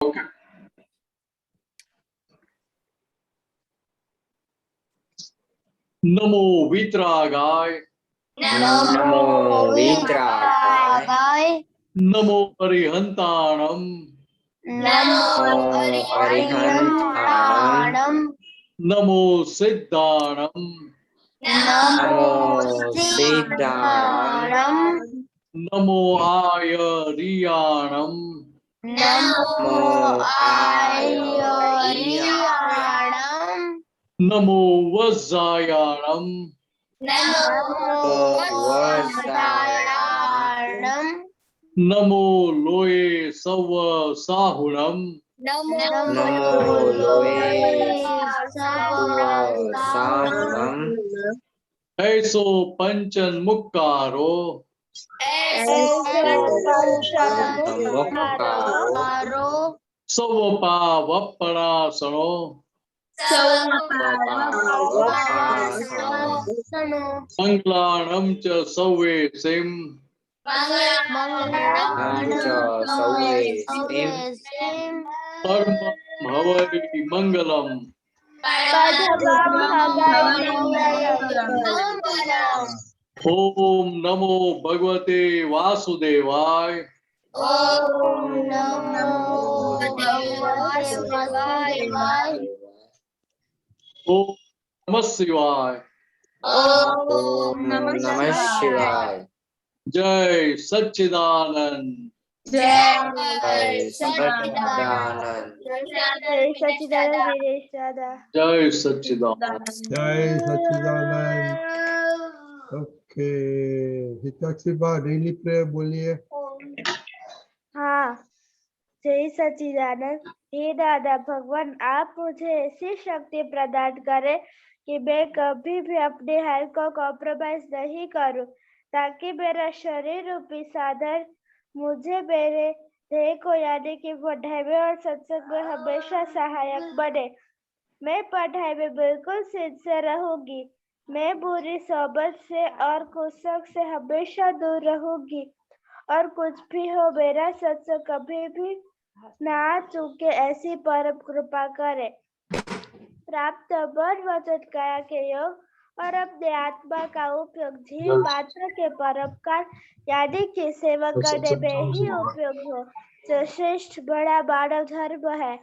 Okay, नमो वीतरागाय, नमो वीतरागाय, नमो अरिहंताणम, नमो अरिहंताणम, नमो सिद्धाणम, नमो सिद्धाणम, नमो आयरियाणम, नमो आयरियाणम, नमो वज्रायाणम, नमो वज्रायाणम, नमो लोये सव साहुणम, नमो लोये साहुणम, ऐसो पंचन मुक्कारो, मुक्कारो, सवपावपणासनो, मंगलाणं च सौवेसिं, परमं भवति मंगलम्। ओम नमो भगवते वासुदेवाय, ओम नमो वासुदेवाय, ओम नमः शिवाय, ओम नमः शिवाय, जय सच्चिदानंद, जय सच्चिदानंद, जय सच्चिदानंद वीरेश दादा। जय सच्चिदानंद। जय सच्चिदानंद। ओके, हिताक्षी बा डेली प्रेयर बोलिए। हाँ, जय सच्चिदानंद। हे दादा भगवान, आप मुझे ऐसी शक्ति प्रदान करें कि मैं कभी भी अपने हेल्थ को कॉम्प्रोमाइज नहीं करूं, ताकि मेरा शरीर रूपी साधन मुझे मेरे ध्येय को यानी कि पढ़ाई में और सत्संग में हमेशा सहायक बने। मैं पढ़ाई में बिल्कुल सिंसियर रहूंगी। मैं बुरी सोबत से और कुसंग से हमेशा दूर रहूंगी, और कुछ भी हो मेरा सत्संग कभी भी ना चूके, ऐसी परम कृपा करे। प्राप्त मन वचन काया के योग और अपने आत्मा का उपयोग जीव मात्र के परोपकार यानी कि सेवा करने में ही उपयोग हो, जो श्रेष्ठ बड़ा मानव धर्म है।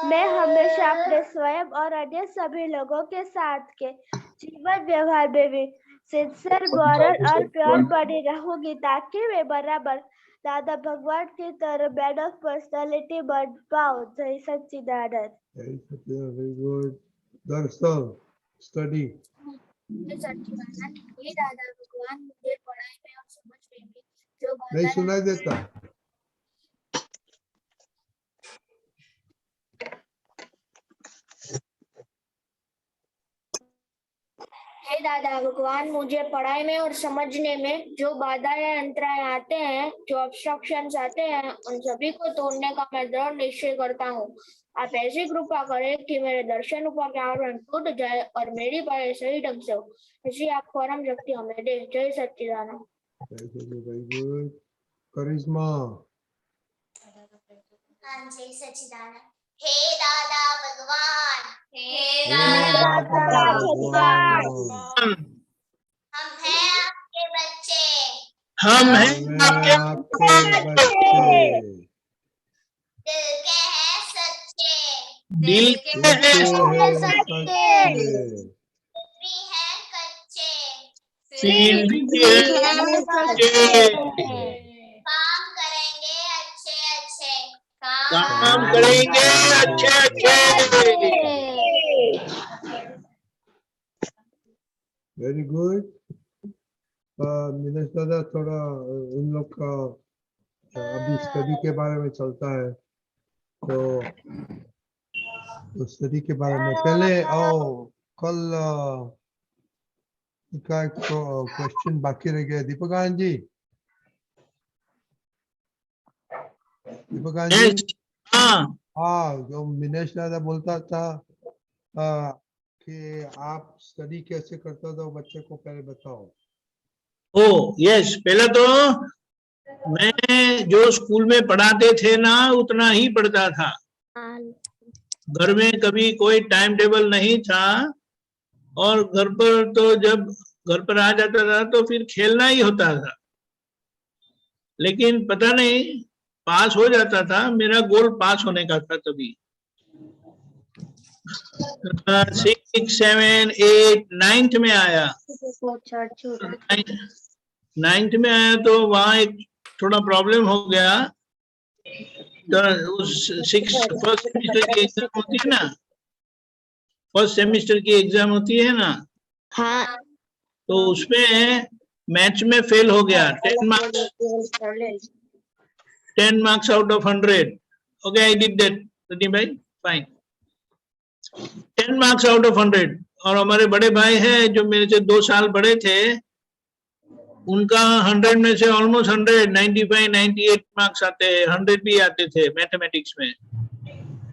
मैं हमेशा अपने स्वयं और अन्य सभी लोगों के साथ के जीवन व्यवहार में भी सिंसियर, मॉरल और प्योर बनी रहूंगी, ताकि मैं बराबर दादा भगवान की तरह मैन ऑफ पर्सनालिटी बन पाऊं। जय सच्चिदानंद। जय सच्चिदानंद, वेरी गुड। दर्शन स्टडी। जय सच्चिदानंद। हे दादा भगवान, मुझे पढ़ाई में और समझने में जो नहीं सुनाई देता। हे दादा भगवान, मुझे पढ़ाई में और समझने में जो बाधाएं अंतराय आते हैं, जो ऑब्स्ट्रक्शंस आते हैं, उन सभी को तोड़ने का मैं दृढ़ निश्चय करता हूँ। आप ऐसी कृपा करें कि मेरे दर्शन रूपा के आवरण टूट जाए और मेरी पढ़ाई सही ढंग से हो, ऐसी आप परम शक्ति हमें दे। जय सच्चिदानंद। Very good. करिश्मा। हाँ, जय सच्चिदानंद। हे दादा भगवान, हे दादा भगवान, हम हैं आपके बच्चे, हम हैं आपके बच्चे, दिल के हैं सच्चे, दिल के हैं सच्चे, भी हैं कच्चे, सीन के काम करेंगे अच्छे अच्छे, काम करेंगे अच्छे अच्छे। Very good. मीनाश दादा थोड़ा इन लोग का अभी स्टडी के बारे में चलता है, तो स्टडी के बारे में पहले कल का एक क्वेश्चन बाकी रह गया। दीपकान जी, दीपकान जी। हाँ, जो मिनेश दादा बोलता था कि आप स्टडी कैसे करता था बच्चे को पहले बताओ। ओ यस, पहले तो मैं जो स्कूल में पढ़ाते थे ना उतना ही पढ़ता था। घर में कभी कोई टाइम टेबल नहीं था, और घर पर तो जब घर पर आ जाता था तो फिर खेलना ही होता था। लेकिन पता नहीं पास हो जाता था, मेरा गोल पास होने का था तभी। 6, 7, 8, 9th में आया। 9th में आया तो वहाँ एक थोड़ा प्रॉब्लम हो गया। तो उस फर्स्ट सेमेस्टर की एग्जाम होती है ना, फर्स्ट सेमेस्टर की एग्जाम होती है ना, हाँ। तो उसमें मैथ्स में फेल हो गया। 10 marks out of 100. Okay, I did that, Pradeep भाई, fine. 10 marks out of 100. और हमारे बड़े भाई हैं जो मेरे से 2 साल बड़े थे, उनका 100 में से ऑलमोस्ट 100, 95, 98 मार्क्स आते हैं, 100 भी आते थे मैथमेटिक्स में।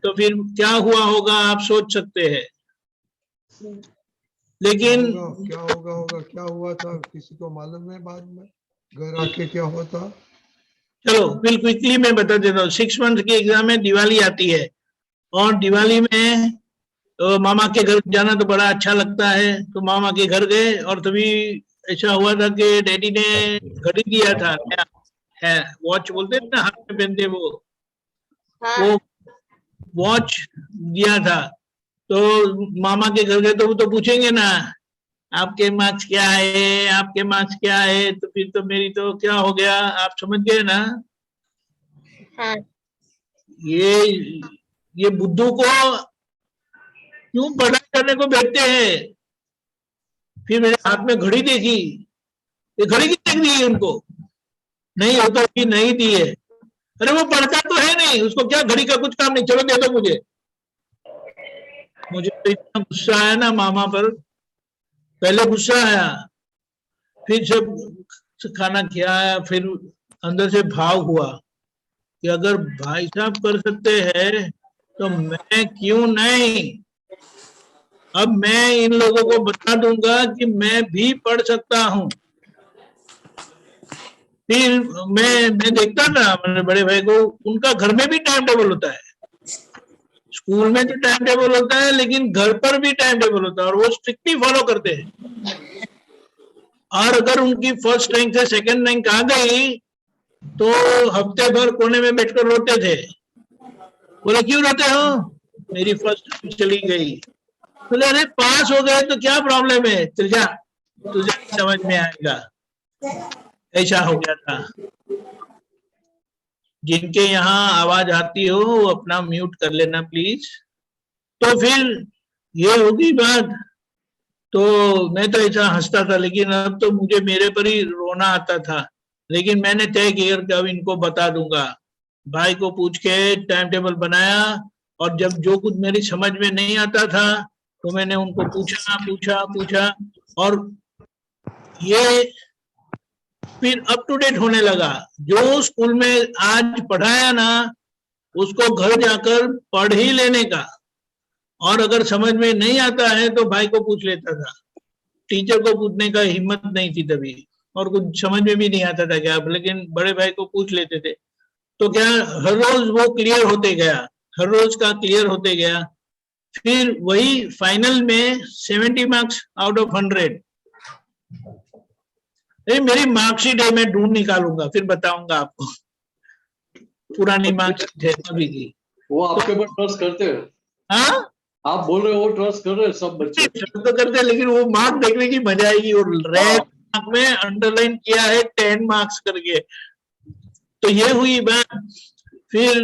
तो फिर क्या हुआ होगा आप सोच सकते हैं। लेकिन क्या हुआ था, किसी को मालूम है बाद में घर आके क्या होता? चलो फिर क्विकली मैं बता देता हूँ। 6 मंथ की एग्जाम में दिवाली आती है, और दिवाली में तो मामा के घर जाना तो बड़ा अच्छा लगता है, तो मामा के घर गए। और तभी ऐसा हुआ था कि डैडी ने घड़ी दिया था, है वॉच बोलते हैं ना, हाथ में पहनते वो वॉच दिया था। तो मामा के घर गए तो वो तो पूछेंगे ना आपके मार्क्स क्या है, आपके मार्क्स क्या है। तो फिर तो मेरी तो क्या हो गया, आप समझ गए ना। हाँ। ये बुद्धू को क्यों पढ़ाई करने को बैठते हैं। फिर मेरे हाथ में घड़ी देखी, ये घड़ी की देख दी उनको, नहीं हो तो भी नहीं दी है। अरे वो पढ़ता तो है नहीं, उसको क्या घड़ी का कुछ काम नहीं, चलो दे दो मुझे। मुझे तो इतना गुस्सा आया ना मामा पर, पहले गुस्सा आया, फिर जब खाना खिलाया, फिर अंदर से भाव हुआ कि अगर भाई साहब कर सकते हैं तो मैं क्यों नहीं। अब मैं इन लोगों को बता दूंगा कि मैं भी पढ़ सकता हूँ। फिर मैं देखता ना मेरे बड़े भाई को, उनका घर में भी टाइम टेबल होता है। स्कूल में तो टाइम टेबल होता है, लेकिन घर पर भी टाइम टेबल होता है, और वो स्ट्रिक्टली फॉलो करते हैं। और अगर उनकी फर्स्ट रैंक से सेकंड रैंक आ गई तो हफ्ते भर कोने में बैठकर रोते थे। बोले क्यों रोते हो, मेरी फर्स्ट रैंक चली गई। बोले अरे पास हो गए तो क्या प्रॉब्लम है, तुझे समझ में आएगा। ऐसा हो गया था। जिनके यहाँ आवाज आती हो वो अपना म्यूट कर लेना प्लीज। तो फिर ये होगी बात। तो मैं तो ऐसा हंसता था, लेकिन अब तो मुझे मेरे पर ही रोना आता था। लेकिन मैंने तय किया कि अब इनको बता दूंगा। भाई को पूछ के टाइम टेबल बनाया, और जब जो कुछ मेरी समझ में नहीं आता था तो मैंने उनको पूछा, और ये फिर अप टू डेट होने लगा। जो स्कूल में आज पढ़ाया ना उसको घर जाकर पढ़ ही लेने का, और अगर समझ में नहीं आता है तो भाई को पूछ लेता था। टीचर को पूछने का हिम्मत नहीं थी तभी, और कुछ समझ में भी नहीं आता था क्या, लेकिन बड़े भाई को पूछ लेते थे। तो क्या हर रोज वो क्लियर होते गया, हर रोज का क्लियर होते गया। फिर वही फाइनल में 70 मार्क्स आउट ऑफ 100। मेरी मार्कशीट है, मैं ढूंढ निकालूंगा, फिर बताऊंगा आपको। पुरानी मार्कशीट है अभी की। वो आपके ऊपर ट्रस्ट करते हैं। हाँ, आप बोल रहे हो वो ट्रस्ट कर रहे हैं सब बच्चे। ट्रस्ट तो करते हैं, लेकिन वो मार्क देखने की मजा आएगी। और रेड मार्क में अंडरलाइन किया है 10 मार्क्स करके। तो ये हुई बात। फिर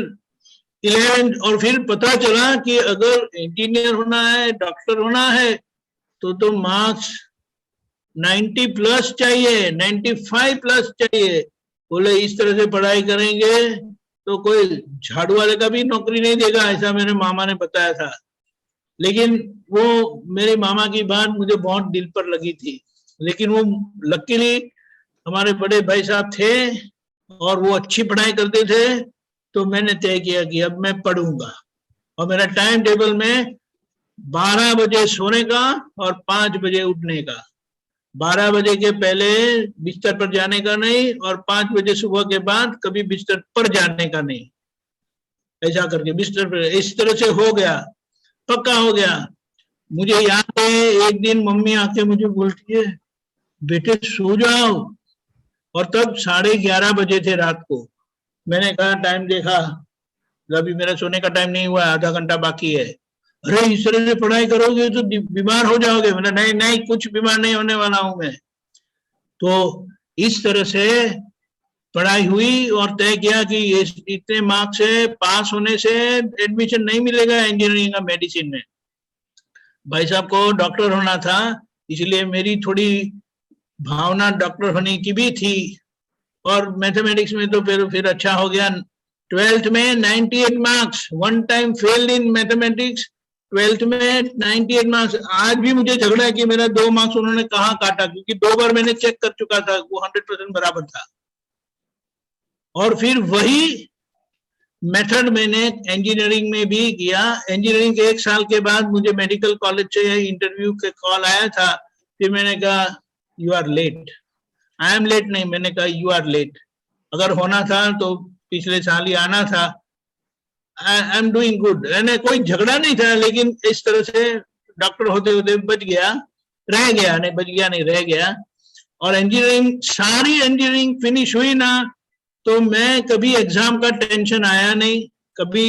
11 और फिर पता चला कि अगर इंजीनियर होना है, डॉक्टर होना है तो मार्क्स 90 प्लस चाहिए, 95 प्लस चाहिए। बोले इस तरह से पढ़ाई करेंगे तो कोई झाड़ू वाले का भी नौकरी नहीं देगा, ऐसा मेरे मामा ने बताया था। लेकिन वो मेरे मामा की बात मुझे बहुत दिल पर लगी थी। लेकिन वो लकीली हमारे बड़े भाई साहब थे और वो अच्छी पढ़ाई करते थे। तो मैंने तय किया कि अब मैं पढ़ूंगा, और मेरा टाइम टेबल में 12 बजे सोने का और 5 बजे उठने का। 12 बजे के पहले बिस्तर पर जाने का नहीं और 5 बजे सुबह के बाद कभी बिस्तर पर जाने का नहीं, ऐसा करके बिस्तर पर इस तरह से हो गया, पक्का हो गया। मुझे याद है एक दिन मम्मी आके मुझे बोलती है बेटे सो जाओ, और तब 11:30 बजे थे रात को। मैंने कहा टाइम देखा, अभी मेरा सोने का टाइम नहीं हुआ, आधा घंटा बाकी है। अरे इस तरह से पढ़ाई करोगे तो बीमार हो जाओगे। मैंने नहीं नहीं, कुछ बीमार नहीं होने वाला हूं मैं। तो इस तरह से पढ़ाई हुई और तय किया कि ये इतने मार्क्स से पास होने से एडमिशन नहीं मिलेगा इंजीनियरिंग का मेडिसिन में। भाई साहब को डॉक्टर होना था, इसलिए मेरी थोड़ी भावना डॉक्टर होने की भी थी, और मैथमेटिक्स में तो फिर अच्छा हो गया। 12th में 98 marks, one time failed in mathematics, 12th में 98 मार्क्स। आज भी मुझे झगड़ा है कि मेरा 2 मार्क्स उन्होंने कहाँ काटा, क्योंकि 2 बार मैंने चेक कर चुका था, वो 100% बराबर था। और फिर वही मेथड मैंने इंजीनियरिंग में भी किया। इंजीनियरिंग के 1 साल के बाद मुझे मेडिकल कॉलेज से इंटरव्यू के कॉल आया था। फिर मैंने कहा you are late, I am late नहीं, मैंने कहा यू आर लेट। अगर होना था तो पिछले साल ही आना था। आई एम डूइंग गुड, यानी कोई झगड़ा नहीं था, लेकिन इस तरह से डॉक्टर होते होते बच गया, रह गया, नहीं बच गया नहीं रह गया। और इंजीनियरिंग, सारी इंजीनियरिंग फिनिश हुई ना, तो मैं कभी एग्जाम का टेंशन आया नहीं, कभी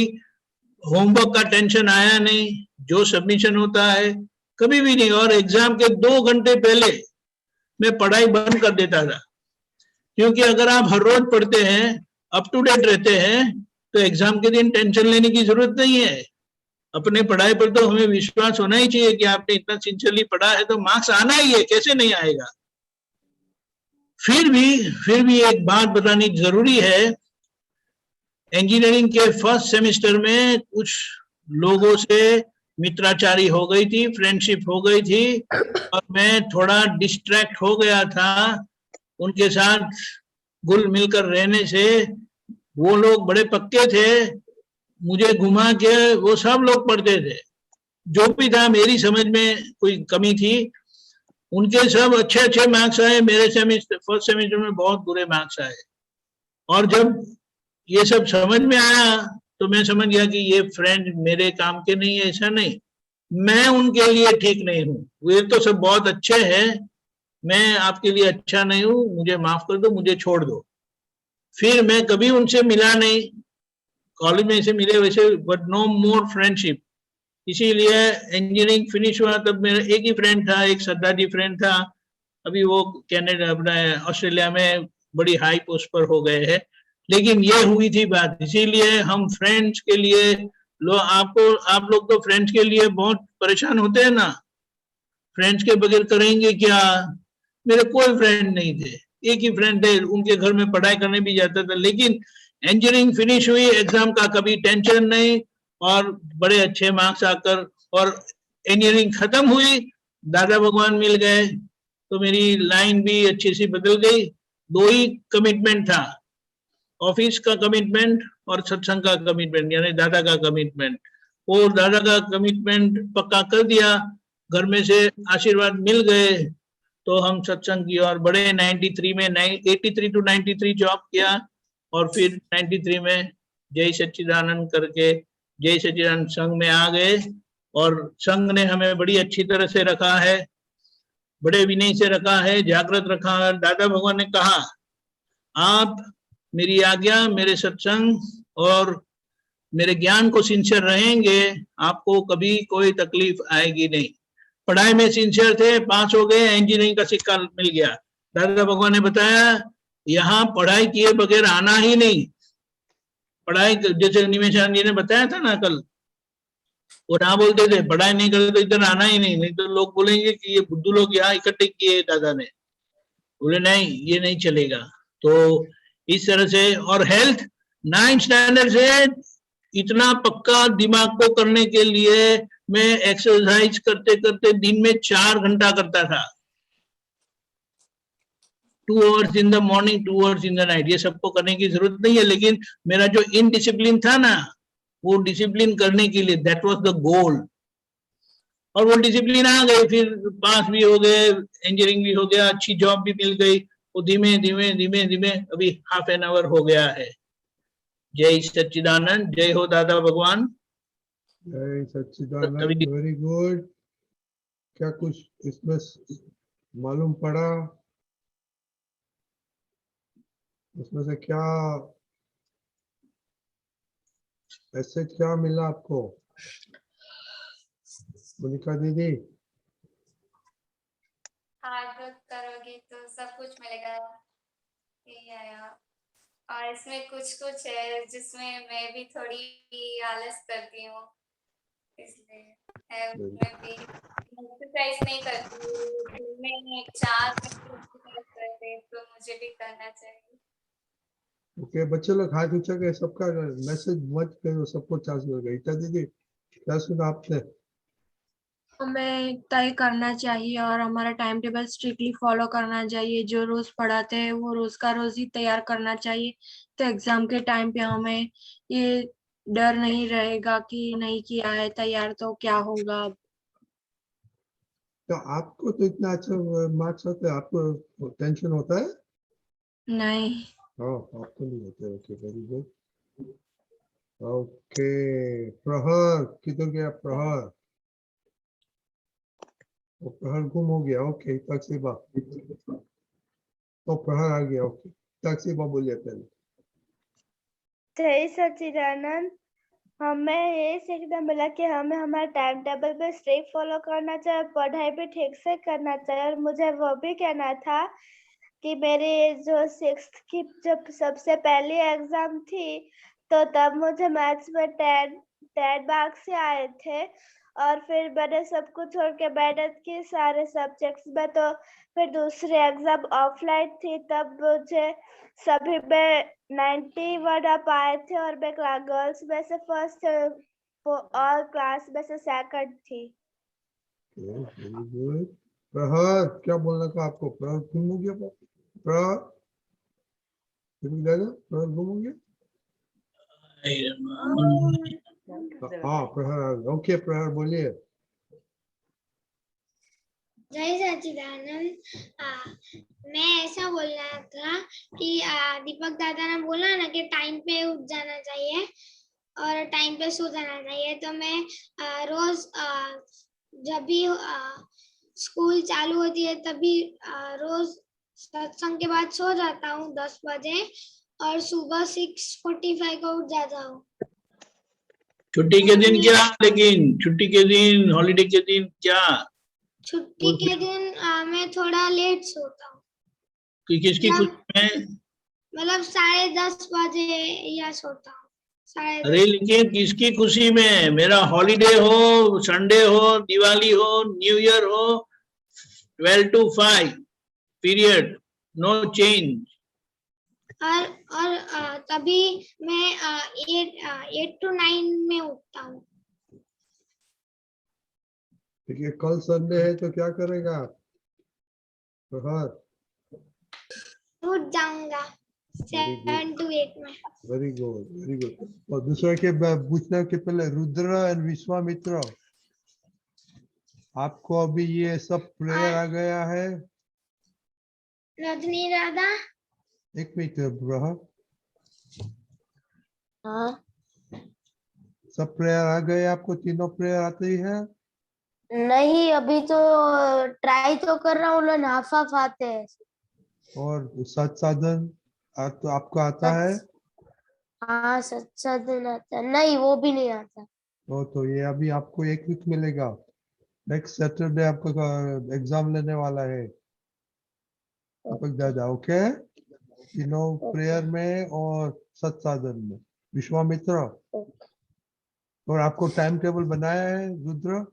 होमवर्क का टेंशन आया नहीं, जो सबमिशन होता है कभी भी नहीं। और एग्जाम के 2 घंटे पहले मैं पढ़ाई बंद कर देता था, क्योंकि अगर आप हर रोज पढ़ते हैं, अप टू डेट रहते हैं, तो एग्जाम के दिन टेंशन लेने की जरूरत नहीं है। अपने पढ़ाई पर तो हमें विश्वास होना ही चाहिए कि आपने इतना सिंसियरली पढ़ा है तो मार्क्स आना ही है, कैसे नहीं आएगा। फिर भी एक बात बतानी जरूरी है। इंजीनियरिंग के फर्स्ट सेमेस्टर में कुछ लोगों से मित्राचारी हो गई थी, फ्रेंडशिप हो गई थी, और मैं थोड़ा डिस्ट्रैक्ट हो गया था। उनके साथ घुल मिलकर रहने से वो लोग बड़े पक्के थे, मुझे घुमा के वो सब लोग पढ़ते थे। जो भी था, मेरी समझ में कोई कमी थी, उनके सब अच्छे अच्छे मार्क्स आए, मेरे फर्स्ट सेमेस्टर में बहुत बुरे मार्क्स आए। और जब ये सब समझ में आया तो मैं समझ गया कि ये फ्रेंड मेरे काम के नहीं है। ऐसा नहीं, मैं उनके लिए ठीक नहीं हूँ। वे तो सब बहुत अच्छे हैं, मैं आपके लिए अच्छा नहीं हूँ, मुझे माफ कर दो, मुझे छोड़ दो। फिर मैं कभी उनसे मिला नहीं, कॉलेज में ऐसे मिले वैसे, बट नो मोर फ्रेंडशिप। इसीलिए इंजीनियरिंग फिनिश हुआ तब मेरा एक ही फ्रेंड था, एक श्रद्धा जी फ्रेंड था। अभी वो कनाडा, अपना ऑस्ट्रेलिया में बड़ी हाई पोस्ट पर हो गए हैं। लेकिन ये हुई थी बात, इसीलिए हम फ्रेंड्स के लिए आप लोग तो फ्रेंड्स के लिए बहुत परेशान होते हैं ना, फ्रेंड्स के बगैर करेंगे क्या। मेरे कोई फ्रेंड नहीं थे, एक ही फ्रेंड थे, उनके घर में पढ़ाई करने भी जाता था। लेकिन इंजीनियरिंग फिनिश हुई, एग्जाम का कभी टेंशन नहीं, और बड़े अच्छे मार्क्स आकर, और इंजीनियरिंग खत्म हुई, दादा भगवान मिल गए, तो मेरी लाइन भी अच्छी सी बदल गई। 2 ही कमिटमेंट था, ऑफिस का कमिटमेंट और सत्संग का कमिटमेंट, यानी दादा का कमिटमेंट। और दादा का कमिटमेंट पक्का कर दिया, घर में से आशीर्वाद मिल गए, तो हम सत्संग की और बड़े 93 में 83 to 93 जॉब किया, और फिर 93 में जय सच्चिदानंद करके जय सच्चिदानंद संघ में आ गए। और संघ ने हमें बड़ी अच्छी तरह से रखा है, बड़े विनय से रखा है, जागृत रखा है। दादा भगवान ने कहा आप मेरी आज्ञा, मेरे सत्संग और मेरे ज्ञान को सिंसियर रहेंगे, आपको कभी कोई तकलीफ आएगी नहीं। पढ़ाई में सिंसियर थे, पास हो गए, इंजीनियरिंग का सिक्का मिल गया। दादा भगवान ने बताया यहाँ पढ़ाई किए बगैर आना ही नहीं। पढ़ाई, जैसे निमेशान जी ने बताया था ना कल, वो ना बोलते थे पढ़ाई नहीं करे तो इधर आना ही नहीं, नहीं तो लोग बोलेंगे कि ये बुद्धू लोग यहाँ इकट्ठे किए दादा ने। बोले नहीं, ये नहीं चलेगा। तो इस तरह से, और हेल्थ 9th स्टैंडर्ड से इतना पक्का दिमाग को करने के लिए मैं एक्सरसाइज करते करते दिन में 4 घंटा करता था, 2 hours in the morning, 2 hours in the night. ये सबको करने की जरूरत नहीं है, लेकिन मेरा जो इनडिसिप्लिन था ना, वो डिसिप्लिन करने के लिए, दैट वाज द गोल। और वो डिसिप्लिन आ गई, फिर पास भी हो गए, इंजीनियरिंग भी हो गया, अच्छी जॉब भी मिल गई। वो धीमे धीमे धीमे धीमे अभी हाफ एन आवर हो गया है। जय सच्चिदानंद, जय हो दादा भगवान। जय सच्चिदानंद, अभी वेरी गुड। क्या कुछ इसमें मालूम पड़ा? इसमें से क्या मैसेज क्या मिला आपको, मोनिका दीदी? हार्ड वर्क करोगे तो सब कुछ मिलेगा, यही आया। और इसमें कुछ कुछ है जिसमें मैं भी थोड़ी आलस करती हूँ, इसलिए है उसमें भी एक्सरसाइज नहीं करती हूँ। मैं 4 घंटे एक्सरसाइज करते तो मुझे भी करना चाहिए। ओके बच्चे लोग हाथ ऊंचा के सबका मैसेज मत करो, सबको चांस मिलेगा। गीता दीदी क्या सुना आपने? हमें तय करना चाहिए और हमारा टाइम टेबल स्ट्रिक्टली फॉलो करना चाहिए। जो रोज पढ़ाते हैं वो रोज का रोज ही तैयार करना चाहिए, तो एग्जाम के टाइम पे हमें ये डर नहीं रहेगा कि नहीं किया है तैयार तो क्या होगा। तो आपको तो इतना अच्छा मार्क्स होता है, आपको टेंशन होता है? नहीं, हाँ आपको नहीं होता है। Okay very good. ओके प्रहर किधर गया? प्रहर, वो प्रहर गुम हो गया। ओके तकसीबा, तो प्रहर आ गया। ओके तकसीबा बोलिए पहले। जय सच्चिदानंद। हमें ये सीखने मिला कि हमें हमारे टाइम टेबल पे स्ट्रिक्ट फॉलो करना चाहिए, पढ़ाई भी ठीक से करना चाहिए। और मुझे वो भी कहना था कि मेरी जो 6th की जब सबसे पहली एग्जाम थी तो तब मुझे मैथ्स में 10 मार्क्स ही आए थे। और फिर मैंने सब कुछ छोड़ के मेहनत की सारे सब्जेक्ट्स में, तो फिर दूसरी एग्जाम ऑफलाइन थी तब मुझे सभी में 91 अप आए थे और मैं गर्ल्स में से फर्स्ट और क्लास में से सेकंड थी। Very good. प्रहर क्या बोलना था आपको? प्रहर गुम हो गया? प्रहर प्रहर गुम हो गया? हाँ प्रहर आ गया। ओके प्रहर बोलिए। जय सच्चिदानंद। मैं ऐसा बोल रहा था कि दीपक दादा ने बोला ना कि टाइम पे उठ जाना चाहिए और टाइम पे सो जाना चाहिए, तो मैं रोज जब भी स्कूल चालू होती है तभी रोज सत्संग के बाद सो जाता हूँ 10 बजे और सुबह 6:45 को उठ जाता हूँ। छुट्टी के दिन क्या, लेकिन छुट्टी के दिन, हॉलीडे के दिन क्या? छुट्टी के दिन मैं थोड़ा लेट सोता हूँ, किसकी खुशी में? मतलब 10:30 बजे या सोता हूँ। अरे लेकिन किसकी खुशी में? मेरा हॉलीडे हो, संडे हो, दिवाली हो, न्यू ईयर हो, 12 to 5 पीरियड, नो चेंज। और तभी मैं 8 to 9 में उठता हूँ। देखिए कल संडे है तो क्या करेगा आप? प्रहर उठ जाऊंगा 7 to 8 में। Very good very good. और दूसरा के पूछना के पहले रुद्र एंड विश्वामित्र, आपको अभी ये सब प्रेयर आ गया है? रजनी दादा, एक मिनट प्रहर, हाँ सब प्रेयर आ गए आपको? तीनों प्रेयर आती है? नहीं, अभी तो ट्राई तो कर रहा हूँ, लोग हाफ हाफ आते हैं। और सत साधन तो आपको आता है? हाँ सत्संग आता है। नहीं, वो भी नहीं आता। तो ये अभी आपको एक वीक मिलेगा। नेक्स्ट सैटरडे आपका एग्जाम लेने वाला है दीपक दादा। ओके तीनों प्रेयर में और सत साधन में। विश्वामित्र, और आपको टाइम टेबल बनाया है रुद्र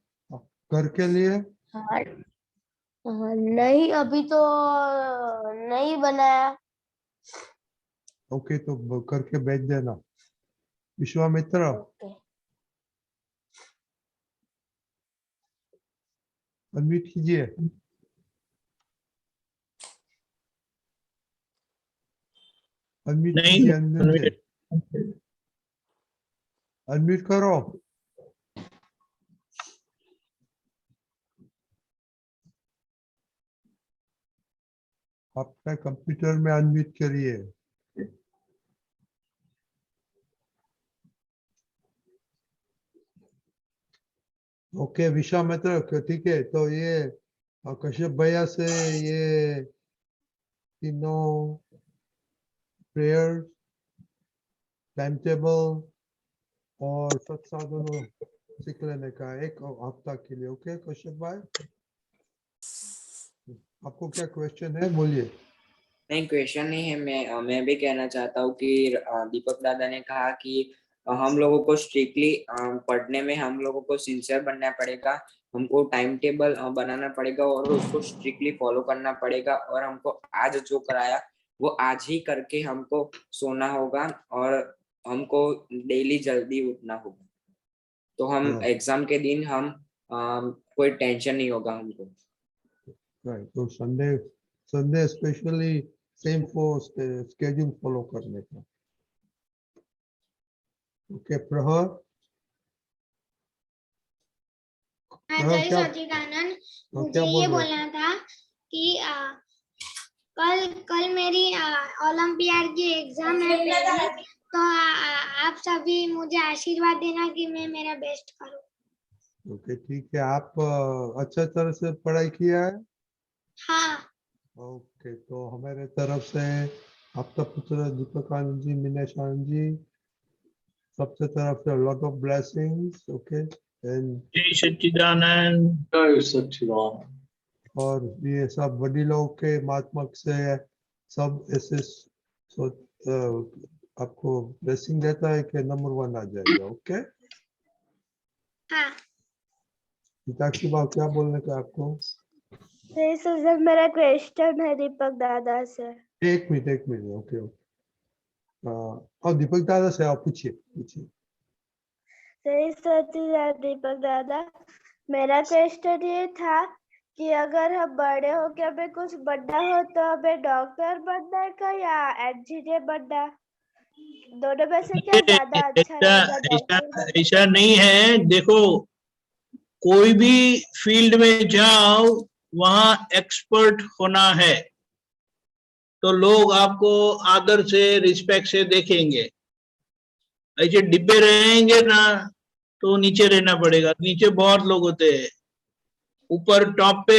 घर के लिए? हाँ, हाँ, नहीं अभी तो नहीं बनाया। ओके तो करके भेज देना। विश्वामित्र ओके। अनम्यूट कीजिए। अनम्यूट नहीं, कीजिए, अनम्यूट करो। अपने कंप्यूटर में अनम्यूट करिए। ओके विश्वा मित्र, ठीक है। तो ये कश्यप भैया से ये तीनों प्रेयर, टाइम टेबल और सत्साधनों सीख लेने का एक हफ्ता के लिए। ओके कश्यप भाई, आपको क्या क्वेश्चन है, बोलिए। नहीं, क्वेश्चन नहीं है। मैं भी कहना चाहता हूँ कि दीपक दादा ने कहा कि हम लोगों को स्ट्रिक्टली पढ़ने में हम लोगों को सिंसियर बनना पड़ेगा, हमको टाइम टेबल बनाना पड़ेगा और उसको स्ट्रिक्टली फॉलो करना पड़ेगा, और हमको आज जो कराया वो आज ही करके हमको सोना होगा, और हमको डेली जल्दी उठना होगा, तो हम हाँ। एग्जाम के दिन हम कोई टेंशन नहीं होगा हमको। राइट, तो Sunday specially same for schedule follow करने का। ओके प्रहर, हाँ, हाँ, जय क्या- सच्चिदानंद। क्या मुझे बोल ये रहे? बोलना था कि कल मेरी ओलंपियाड की एग्जाम है पहली, तो आप सभी मुझे आशीर्वाद देना कि मैं मेरा बेस्ट करूँ। ओके ठीक है। आप अच्छा तरह से पढ़ाई किया है? हाँ। ओके, तो हमारे तरफ से आपका पुत्र दीपक आनंद जी, मिनेश आनंद जी, सबसे तरफ से lot of blessings. Okay and जय सच्चिदानंद। जय सच्चिदानंद। और ये सब वडीलों के महात्मा से सब ऐसे आपको ब्लेसिंग देता है कि नंबर 1 आ जाएगा। ओके हाँ। पिताक्षी बाबू, क्या बोलने का आपको? जय सर, मेरा क्वेश्चन है दीपक दादा से। एक मिनट। ओके और दीपक दादा से आप पूछिए। जय सच्चिदानंद दीपक दादा, मेरा क्वेश्चन ये था कि अगर हम बड़े हो के हमें कुछ बनना हो तो हमें डॉक्टर बनना है का या इंजीनियर बनना? दोनों में से क्या ज्यादा अच्छा रहेगा? डॉक्टर ऐसा नहीं है। देखो, कोई भी फील्ड में जाओ, वहां एक्सपर्ट होना है, तो लोग आपको आदर से, रिस्पेक्ट से देखेंगे। ऐसे डिब्बे रहेंगे ना, तो नीचे रहना पड़ेगा। नीचे बहुत लोग होते हैं, ऊपर टॉप पे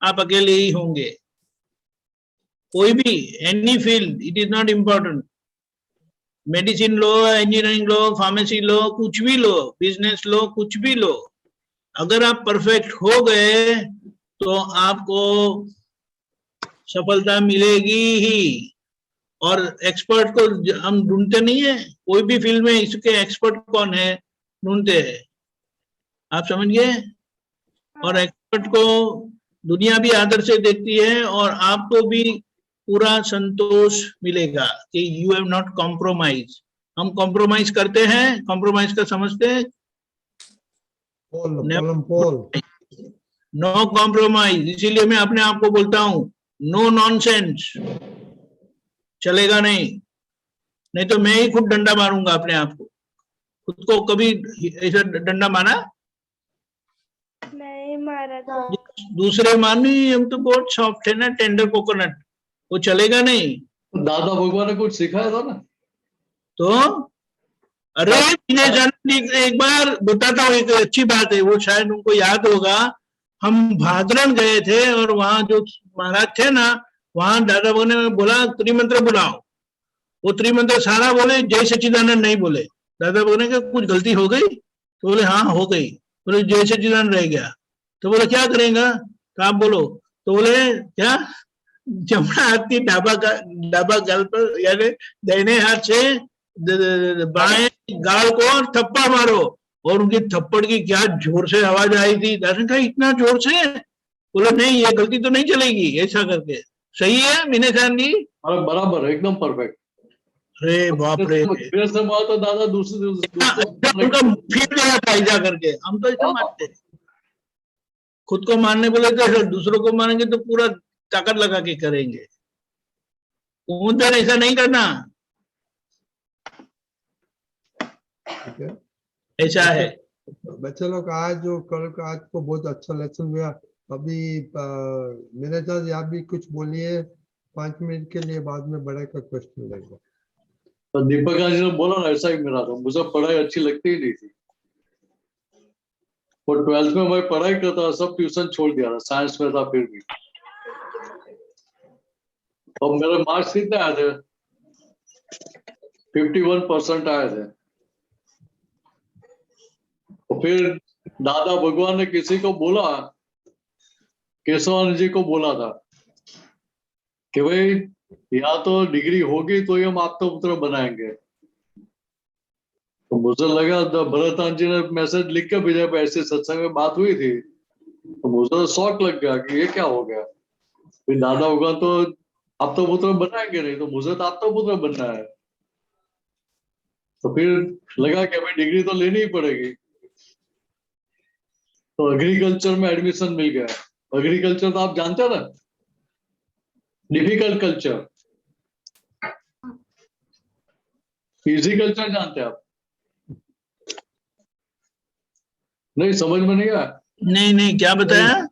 आप अकेले ही होंगे। कोई भी any field, it is not important. Medicine लो, इंजीनियरिंग लो, फार्मेसी लो, कुछ भी लो, बिजनेस लो, कुछ भी लो, अगर आप परफेक्ट हो गए तो आपको सफलता मिलेगी ही। और एक्सपर्ट को हम ढूंढते नहीं है, कोई भी फील्ड में इसके एक्सपर्ट कौन है ढूंढते हैं, आप समझ गए। और एक्सपर्ट को दुनिया भी आदर से देखती है, और आपको भी पूरा संतोष मिलेगा कि यू हैव नॉट कॉम्प्रोमाइज। हम कॉम्प्रोमाइज करते हैं, कॉम्प्रोमाइज का समझते हैं, नो कॉम्प्रोमाइज। इसीलिए मैं अपने आप को बोलता हूं नो नॉनसेंस, चलेगा नहीं तो मैं ही खुद डंडा मारूंगा अपने आप को। खुद को कभी ऐसा डंडा मारा? नहीं मारा था। दूसरे मानी, हम तो बहुत सॉफ्ट है ना, टेंडर कोकोनट, वो चलेगा नहीं। दादा भगवान ने कुछ सिखाया था ना। तो अरे एक बार बताता हूँ, एक अच्छी बात है, वो शायद उनको याद होगा। हम भादरण गए थे और वहां जो महाराज थे ना, वहां दादा भगवान ने बोला त्रिमंत्र बुलाओ। वो त्रिमंत्र सारा बोले, जय सच्चिदानंद नहीं बोले। दादा भगवान ने कहा कुछ गलती हो गई? तो बोले हाँ हो गई। बोले जय सच्चिदानंद रह गया। तो बोले क्या करेगा? तो आप बोलो। तो बोले क्या? जमना हाथ की डाबा गाल पर, यानी दाहिने हाथ से बाएं गाल को थप्पड़ मारो। और उनकी थप्पड़ की क्या जोर से आवाज आई थी। दादा कहा इतना जोर से? बोला नहीं, ये गलती तो नहीं चलेगी ऐसा करके। सही है मीनाक्षी जी? अरे बराबर, एकदम परफेक्ट। अरे बाप रे, मेरे से बात तो दादा दूसरे उनका फिर गया था ऐसा करके। हम तो ऐसा मानते हैं, खुद को मानने बोले तो दूसरों को मानेंगे तो पूरा ताकत लगा के करेंगे। उधर ऐसा नहीं करना, ऐसा है। बच्चे लोग आज जो कल का आज को बहुत अच्छा लेसन हुआ। अभी मेरे साथ आप भी कुछ बोलिए 5 मिनट के लिए, बाद में बड़े का क्वेश्चन लेगा। तो दीपक जी ने बोला ना, ऐसा ही मेरा था, मुझे पढ़ाई अच्छी लगती ही नहीं थी। और 12th में मैं पढ़ाई करता था, सब ट्यूशन छोड़ दिया था, साइंस में था फिर भी। और मेरे मार्क्स कितने आए थे? 51% आए थे। तो फिर दादा भगवान ने किसी को बोला, केशवानंद जी को बोला था कि भाई या तो डिग्री होगी तो ही हम आपका पुत्र बनाएंगे। तो मुझे लगा, जब भरतान जी ने मैसेज लिख के भेजा, ऐसे सत्संग में बात हुई थी, तो मुझे तो शौक लग गया कि ये क्या हो गया। फिर दादा होगा तो आप तो पुत्र बनाएंगे नहीं, तो मुझे तो आप तो पुत्र बनना है। तो फिर लगा कि अभी डिग्री तो लेनी ही पड़ेगी। तो एग्रीकल्चर में एडमिशन मिल गया। एग्रीकल्चर तो आप जानते हो ना, डिफिकल्ट कल्चर। इजी कल्चर जानते हैं आप? नहीं, समझ में नहीं आया? नहीं, क्या बताया?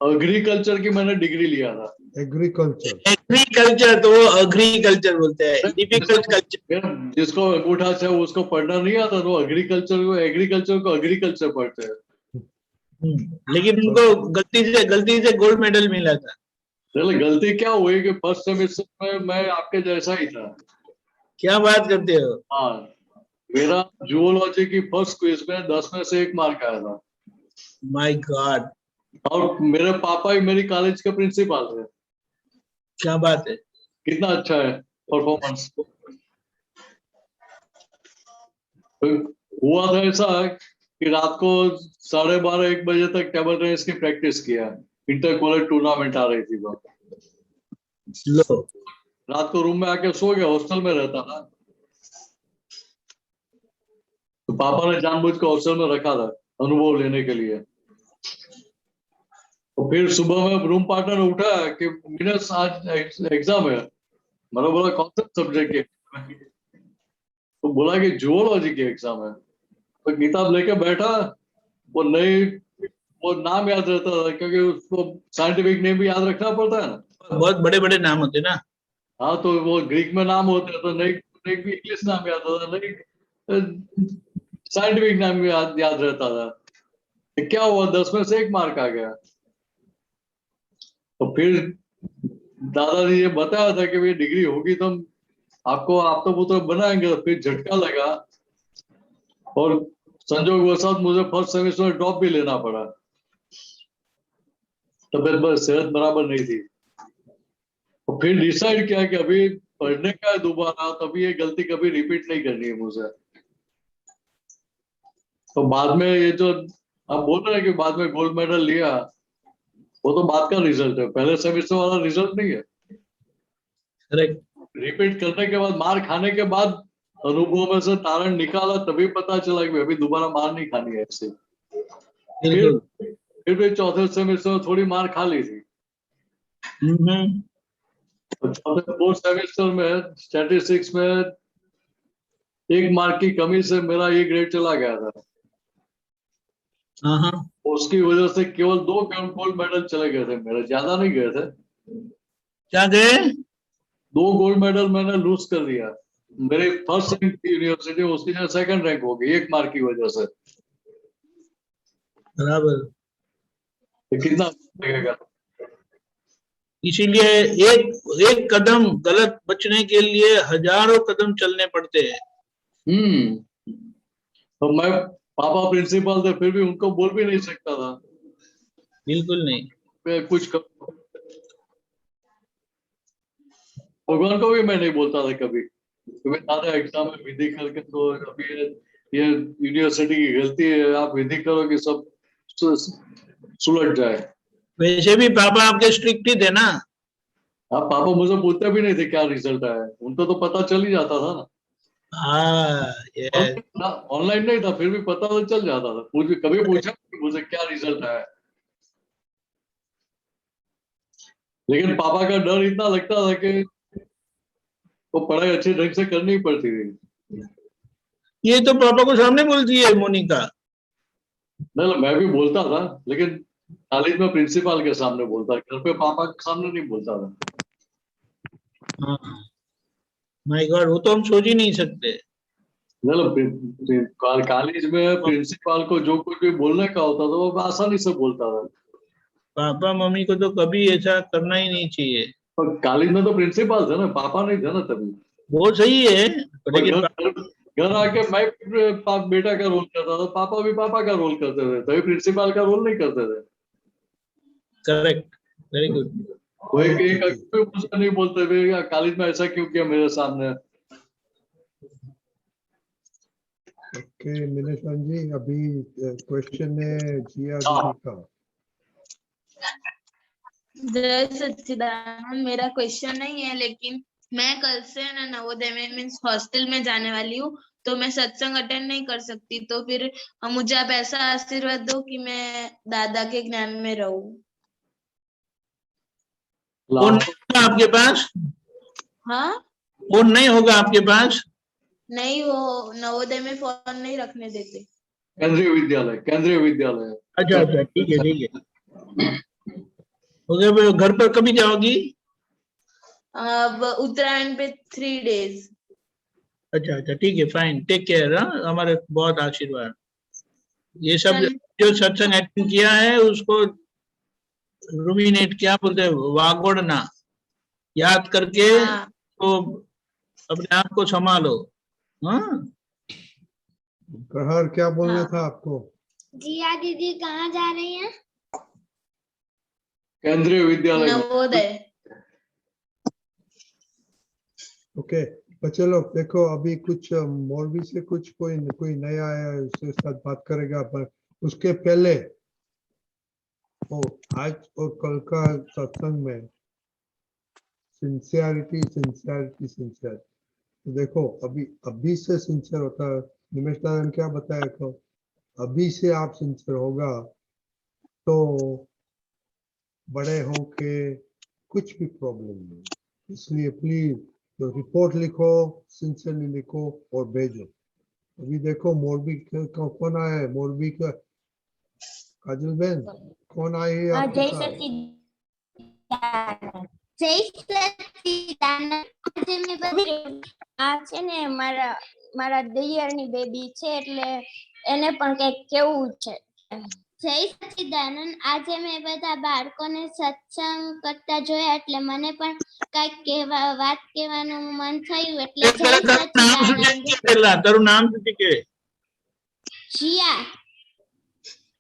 एग्रीकल्चर की मैंने डिग्री लिया था। एग्रीकल्चर। एग्रीकल्चर तो वो एग्रीकल्चर बोलते हैं, डिफिकल्ट कल्चर। जिसको अंगूठा से उसको पढ़ना नहीं आता तो एग्रीकल्चर को एग्रीकल्चर पढ़ते हैं। लेकिन उनको गलती से गोल्ड मेडल मिला था। चलो, गलती क्या हुई कि फर्स्ट सेमेस्टर में मैं आपके जैसा ही था। क्या बात करते हो? हाँ, मेरा जूलॉजी की फर्स्ट क्विज में 10 में से 1 मार्क आया था। माय गॉड, और मेरे पापा ही मेरी कॉलेज के प्रिंसिपल थे। क्या बात है। कितना अच्छा है परफॉर्मेंस। हुआ था ऐसा कि रात को 12:30-1 बजे तक टेबल टेनिस की प्रैक्टिस किया। इंटर कॉलेज टूर्नामेंट आ रही थी तो लो, रात को रूम में आके सो गया, हॉस्टल में रहता था। तो पापा ने जानबूझ के हॉस्टल में रखा था अनुभव लेने के लिए। तो फिर सुबह में रूम पार्टनर उठा कि मिनस आज एग्जाम है। मैंने बोला कौन सा सब्जेक्ट के? तो बोला कि जूलॉजी की एग्जाम है। तो किताब लेके बैठा, वो नाम याद रहता था, क्योंकि उसको साइंटिफिक नेम भी याद रखना पड़ता है ना। बहुत बड़े बड़े नाम होते ना। हाँ, तो वो ग्रीक में नाम होते हैं, तो नहीं भी इंग्लिश नाम याद होता, नहीं साइंटिफिक नाम भी याद रहता था। तो क्या हुआ, 10 में से 1 मार्क आ गया। तो फिर दादाजी ये बताया था कि भाई डिग्री होगी तो हम आपको आप तो पुत्र बनाएंगे। तो फिर झटका लगा, और संजोगवशात मुझे फर्स्ट सेमेस्टर में ड्रॉप भी लेना पड़ा। तबियत बस सेहत बराबर नहीं थी। तो फिर डिसाइड किया कि अभी पढ़ने का है दोबारा, तभी ये गलती कभी रिपीट नहीं करनी है मुझे। तो बाद में ये जो आप बोल रहे हैं कि बाद में गोल्ड मेडल लिया, वो तो बाद का रिजल्ट है, पहले सेमेस्टर वाला रिजल्ट नहीं है। करेक्ट। रिपीट करने के बाद, मार खाने के बाद, अनुभव में से तारण निकाला, तभी पता चला कि अभी दोबारा मार नहीं खानी है ऐसे। फिर भी चौथे सेमेस्टर में थोड़ी मार खा ली थी। तो चौथे 4th सेमेस्टर में स्टैटिस्टिक्स में 1 मार्क की कमी से मेरा ये ग्रेड चला गया था। उसकी वजह से केवल 2 गोल्ड मेडल चले गए थे मेरे, ज्यादा नहीं गए थे। क्या गए? 2 गोल्ड मेडल मैंने लूज कर दिया। मेरे फर्स्ट रैंक थी यूनिवर्सिटी, उसकी जगह 2nd रैंक हो गई 1 मार्क की वजह से। बराबर। तो कितना लगेगा? इसीलिए एक कदम गलत बचने के लिए हजारों कदम चलने पड़ते हैं। तो मैं, पापा प्रिंसिपल थे, फिर भी उनको बोल भी नहीं सकता था। बिल्कुल नहीं। मैं कुछ भगवान को भी मैं नहीं बोलता था कभी, दादा एग्जाम में विधि करके तो अभी ये यूनिवर्सिटी की गलती है, आप विधि करो कि सब सुलझ जाए। वैसे भी पापा आपके स्ट्रिक्ट ही थे ना। हाँ, पापा मुझे पूछते भी नहीं थे क्या रिजल्ट आया, उनको तो पता चल ही जाता था ना। ऑनलाइन नहीं था, फिर भी पता तो चल जाता था। कभी पूछा मुझे क्या रिजल्ट आया। लेकिन पापा का डर इतना लगता था कि वो पढ़ाई अच्छी ढंग से करनी पड़ती थी। ये तो पापा को सामने बोलती है मोनिका। नहीं, मैं भी बोलता था, लेकिन कॉलेज में प्रिंसिपल के सामने बोलता, घर पे पापा के सामने नहीं बोलता था। हाँ, माय गॉड, वो तो हम सोच ही नहीं सकते। कॉलेज में प्रिंसिपल को जो कुछ भी बोलने का होता था वो आसानी से बोलता था। पापा मम्मी को तो कभी ऐसा करना ही नहीं चाहिए। पर कॉलेज में तो प्रिंसिपल थे ना, पापा नहीं थे ना तभी। वो सही है, और लेकिन घर आके मैं बेटा का रोल करता था, पापा भी पापा का रोल करते थे, तभी प्रिंसिपल का रोल नहीं करते थे। Correct, very good. वो एक मुझसे नहीं बोलते थे कॉलेज में ऐसा क्यों किया मेरे सामने। ओके मिनेशन जी, अभी क्वेश्चन है जिया दीदी का। जय सच्चिदानंद, मेरा क्वेश्चन नहीं है, लेकिन मैं कल से ना नवोदय में मीन्स हॉस्टल में जाने वाली हूँ, तो मैं सत्संग अटेंड नहीं कर सकती, तो फिर मुझे आप ऐसा आशीर्वाद दो कि मैं दादा के ज्ञान में रहूं। फोन नहीं होगा आपके पास? हाँ, फोन नहीं होगा आपके पास? नहीं, वो नवोदय में फोन नहीं रखने देते। केंद्रीय विद्यालय, केंद्रीय विद्यालय। अच्छा अच्छा, ठीक है ठीक है। ओके, घर पर कभी जाओगी? अब उत्तरायण पे 3 days। अच्छा अच्छा, ठीक है, फाइन, टेक केयर। हमारे बहुत आशीर्वाद। ये सब जो सत्संग अटेंड किया है उसको रुमिनेट, क्या बोलते हैं, वागोड़ना, याद करके तो अपने आप को संभालो। हाँ, प्रहर क्या बोलना था आपको? जिया दीदी कहाँ जा रही हैं? केंद्रीय विद्यालय में। नवोदय। ओके, बच्चे लोग देखो, अभी कुछ मौलवी से कुछ कोई नया आया है, उसके साथ बात करेगा, पर उसके पहले वो आज और कल का सत्संग में सिंसियरिटी सिंसियरिटी सिंसियरिटी, तो देखो अभी से सिंसियर होता है। निमेश दादा ने क्या बताया तो अभी से आप सिंसियर होगा तो बड़े होके कुछ भी प्रॉब्लम नहीं। इसलिए प्लीज तो रिपोर्ट लिखो, सिंसियरली लिखो और भेजो। अभी देखो मौलवी का कौन आया है, मौलवी का काजल बहन कौन आई है आपके साथ? આ છે ને મારા દિયરની બેબી છે, એટલે એને પણ કંઈક કેવું છે. જય સચ્ચિદાનંદ, આજે મેં બધા બાળકોને સત્સંગ કરતા જોયા, એટલે મને પણ કઈક વાત કહેવાનું મન થયું, એટલે જય સચ્ચિદાનંદ. તારું નામ શું છે? જીયા.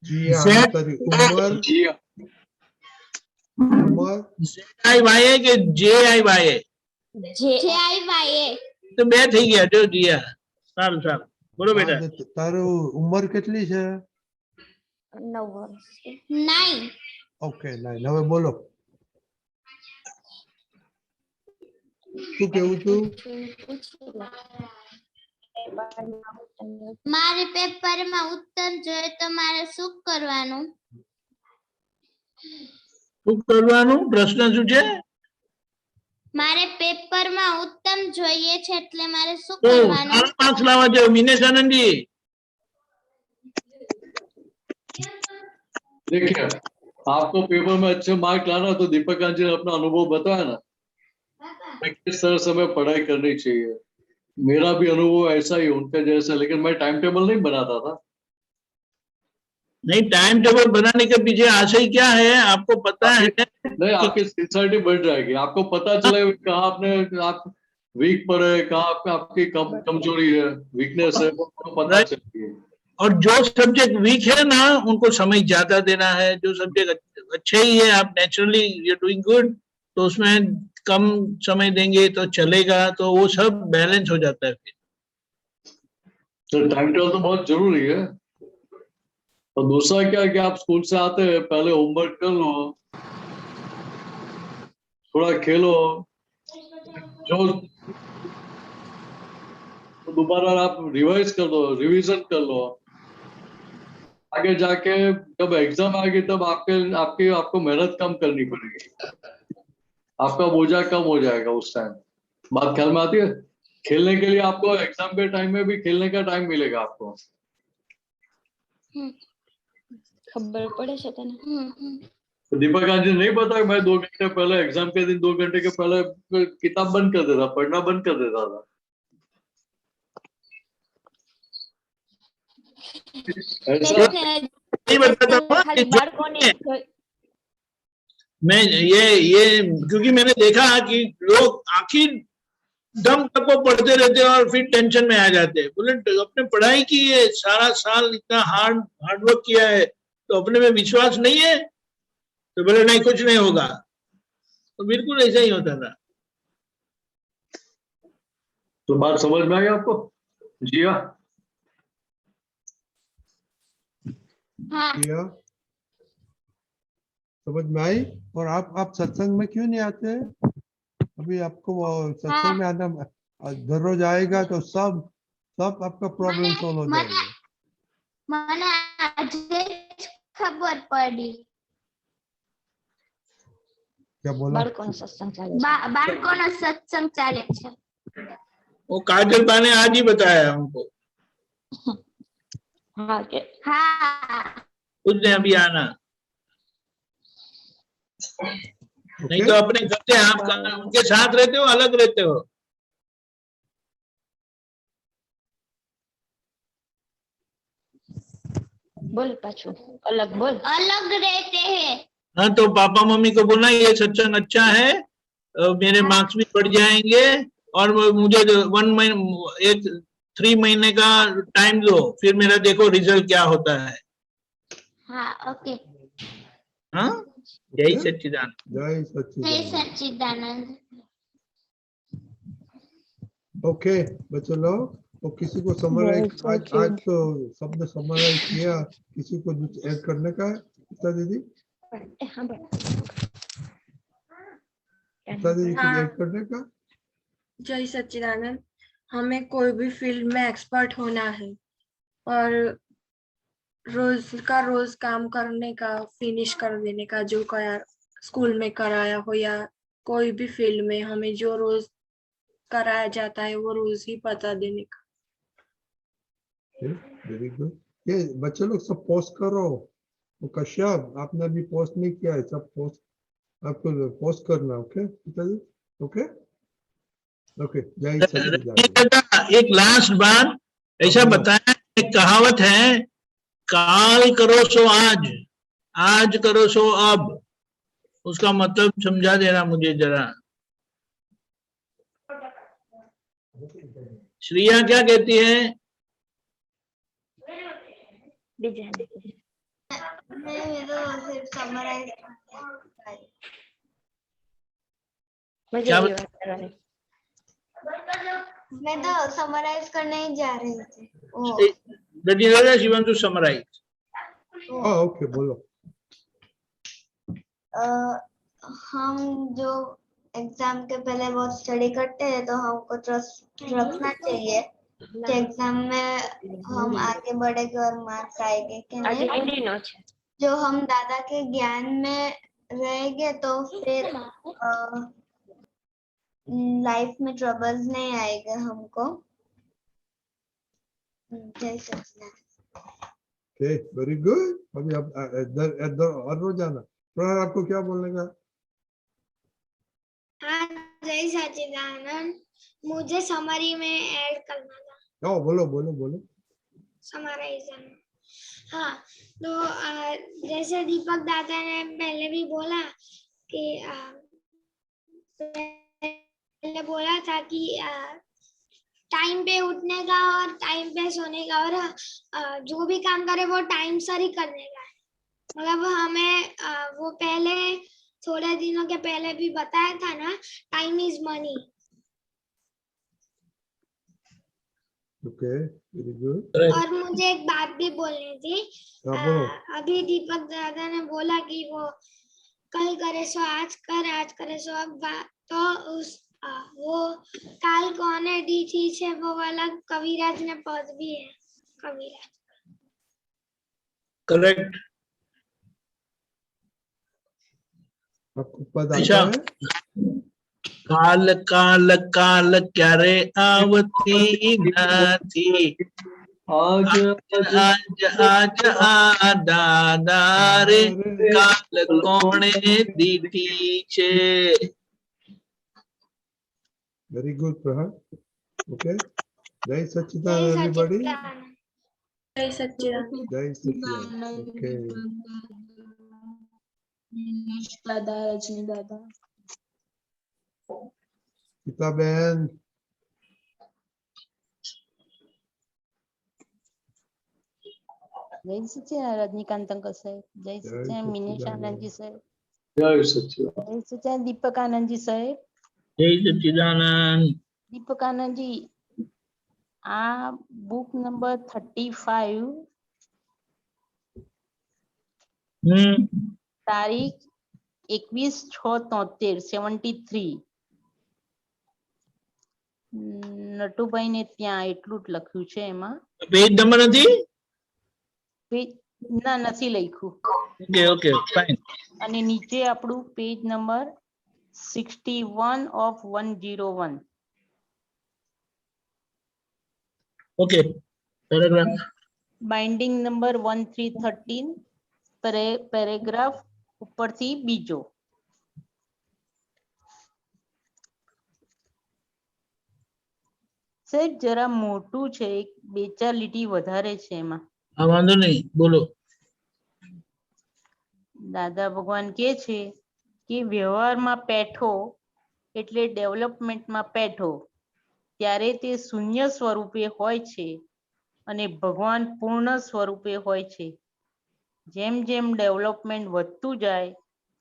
जिया, तेरी उम्र? जिया। उम्र? JIY કે JIY? JIY. તો બે થઈ ગયા જો જીયા. સારું સારું, બોલો બેટા. તારું ઉંમર કેટલી છે? 9 વર્ષ. 9. ઓકે 9. હવે બોલો, શું કેવું છું? મારે પેપરમાં ઉત્તર જોઈએ તો મારે શું કરવાનું? શું કરવાનું? પ્રશ્ન શું છે? મારે પેપરમાં ઉત્તમ જોઈએ છે, એટલે મારે શું તો કરવાનું? સારા માર્ક્સ લાવવા જોઈએ મિનેશ આનંદજી. देखिए, आपको पेपर में अच्छे मार्क लाना तो दीपकांत जी ने अपना अनुभव बताया ना, किस तरह से हमें पढ़ाई करनी चाहिए। मेरा भी अनुभव ऐसा ही उनके जैसा, लेकिन मैं टाइम टेबल नहीं बनाता था। नहीं, टाइम टेबल बनाने के पीछे आशय क्या है आपको पता है? नहीं, आपकी सिंसियरिटी बढ़ जाएगी, आपको पता चलेगा कहाँ आपने आप वीक पर है, कहाँ आपकी कमजोरी है, वीकनेस है, वो पता चलेगी। और जो सब्जेक्ट वीक है ना उनको समय ज्यादा देना है, जो सब्जेक्ट अच्छे ही है, आप नेचुरली यू डूइंग गुड, तो उसमें कम समय देंगे तो चलेगा, तो वो सब बैलेंस हो जाता है फिर। तो टाइम टेबल तो बहुत जरूरी है। और दूसरा क्या है कि आप स्कूल से आते हैं, पहले होमवर्क कर लो, थोड़ा खेलो, जो तो दोबारा आप रिवाइज कर लो, रिवीजन कर लो। आगे जाके जब एग्जाम आएगी तब आपको मेहनत कम करनी पड़ेगी, आपका बोझा कम हो जाएगा उस टाइम। बात ख्याल में आती है? खेलने के लिए आपको एग्जाम के टाइम में भी खेलने का टाइम मिलेगा आपको। ખબર પડે છે તને? तो दीपक जी नहीं पता मैं 2 घंटे पहले एग्जाम के दिन 2 घंटे के पहले किताब बंद कर देता, पढ़ना बंद कर देता था। ऐसा नहीं बताता हूँ कि जो मैं ये क्योंकि मैंने देखा कि लोग आखिर दम तक वो पढ़ते रहते हैं और फिर टेंशन में आ जाते हैं। बोले अपने पढ़ाई की है, सारा साल इतना हार्डवर्क किया है, तो अपने में विश्वास नहीं है, तो बोले नहीं कुछ नहीं होगा। तो बिल्कुल ऐसा ही होता था। तो बात समझ में आई आपको? जिया जिया समझ में आई? और आप सत्संग में क्यों नहीं आते हैं? अभी आपको वो सत्संग में आना दररोज आएगा तो सब आपका प्रॉब्लम सॉल्व हो जाएगा। મને આજે ખબર પડી क्या बोला? બાળકોનો સત્સંગ ચાલે છે। वो काजल बा ने आज ही बताया हमको। हाँ के उसने अभी आना, नहीं तो अपने घर से आप उनके साथ रहते हो, अलग रहते हो? बोल पाछू अलग बोल। अलग रहते हैं। हाँ तो पापा मम्मी को बोलना ये सत्संग अच्छा है, मेरे मार्क्स भी बढ़ जाएंगे और मुझे 3 महीने का टाइम दो, फिर मेरा देखो रिजल्ट क्या होता है। हाँ ओके। हाँ जय सच्चिदानंद। जय जय सच्चिदानंद। सच्चिदानंद। ओके बच्चों लोग, तो किसी को समराइज आज तो सबने समराइज किया, किसी को कुछ ऐड करने का है? गीता दीदी कुछ ऐड करने का? जय सच्चिदानंद। हमें कोई भी फील्ड में एक्सपर्ट होना है और रोज काम करने का, फिनिश कर देने का, जो स्कूल में कराया हो या कोई भी फील्ड में हमें जो रोज कराया जाता है वो रोज ही पता देने का। Very good. ये बच्चे लोग सब पोस्ट करो। तो कश्यप आपने अभी पोस्ट नहीं किया है, सब पोस्ट आपको पोस्ट करना। ओके पिताजी? ओके ओके जय सच्चिदानंद। एक लास्ट बात ऐसा बताया, एक कहावत है, काल करो सो आज करो सो अब। उसका मतलब समझा देना मुझे जरा। श्रिया क्या कहती है? मैं तो समराइज करने ही जा रही थी। शिवंतु समराइज। ओके बोलो। हम जो एग्जाम के पहले बहुत स्टडी करते हैं तो हमको ट्रस्ट रखना चाहिए कि एग्जाम में हम आगे बढ़ेंगे और मार्क्स आएंगे कि नहीं। जो हम दादा के ज्ञान में रहेंगे तो फिर लाइफ में ट्रबल्स नहीं आएगा हमको। जय सच्चिदानंद। Okay very good. अभी आप इधर और रोज जाना। प्रणव आपको क्या बोलने का? हाँ जय सच्चिदानंद। मुझे समरी में ऐड करना था। बोलो बोलो बोलो। समराइजन। हाँ तो जैसे दीपक दादा ने पहले भी बोला कि पहले बोला था कि टाइम पे उठने का और टाइम पे सोने का और जो भी काम करे वो टाइम से ही करने का है। मतलब हमें वो पहले थोड़े दिनों के पहले भी बताया था ना, time is money. Okay very good. और मुझे एक बात भी बोलनी थी। अभी दीपक दादा ने बोला कि वो कल करे सो आज कर, आज करे सो अब। तो उस वो काल कोने दी थी छे वो वाला कविराज ने पद भी है। कविराज करेक्ट। आपको पद आता है? काल काल काल क्या रे आवती नाथी, आज आज आज आ दादा रे काल कोणे दीठी छे. Very good, Prahad. Okay. Jai જય Sachidanand, everybody. સચ્ચિદાનંદ. જય સચ્ચિદાનંદ. Jai Sachidanand. Okay. દાદા રજની દાદા. Gitaben. જય સચ્ચિદાનંદ રજનીકાંત અંકલ સાહેબ. જય જય સચ્ચિદાનંદ મિનેશ સચ્ચિદાનંદ. આનંદજી સાહેબ. જય સચ્ચિદાનંદ. જય સચ્ચિદાનંદ દીપક આનંદજી સાહેબ. જય સચ્ચિદાનંદ. દીપક આનંદજી આ બુક નંબર 35 તારીખ 21/6/73 નટુભાઈ ને ત્યાં એટલું જ લખ્યું છે. એમાં પેજ નંબર નથી. ના નથી લખ્યું. Okay okay fine. અને નીચે આપણું page number 61/101. Okay paragraph. Binding number 1313 paragraph ઉપરથી બીજો. સાહેબ જરા મોટું છે, 2-4 લીટી વધારે છે એમાં. હા વાંધો નહીં, બોલો. દાદા ભગવાન કે છે કે વ્યવહારમાં પેઠો એટલે ડેવલપમેન્ટમાં પેઠો ત્યારે તે શૂન્ય સ્વરૂપે હોય છે અને ભગવાન પૂર્ણ સ્વરૂપે હોય છે. જેમ જેમ ડેવલપમેન્ટ વધતું જાય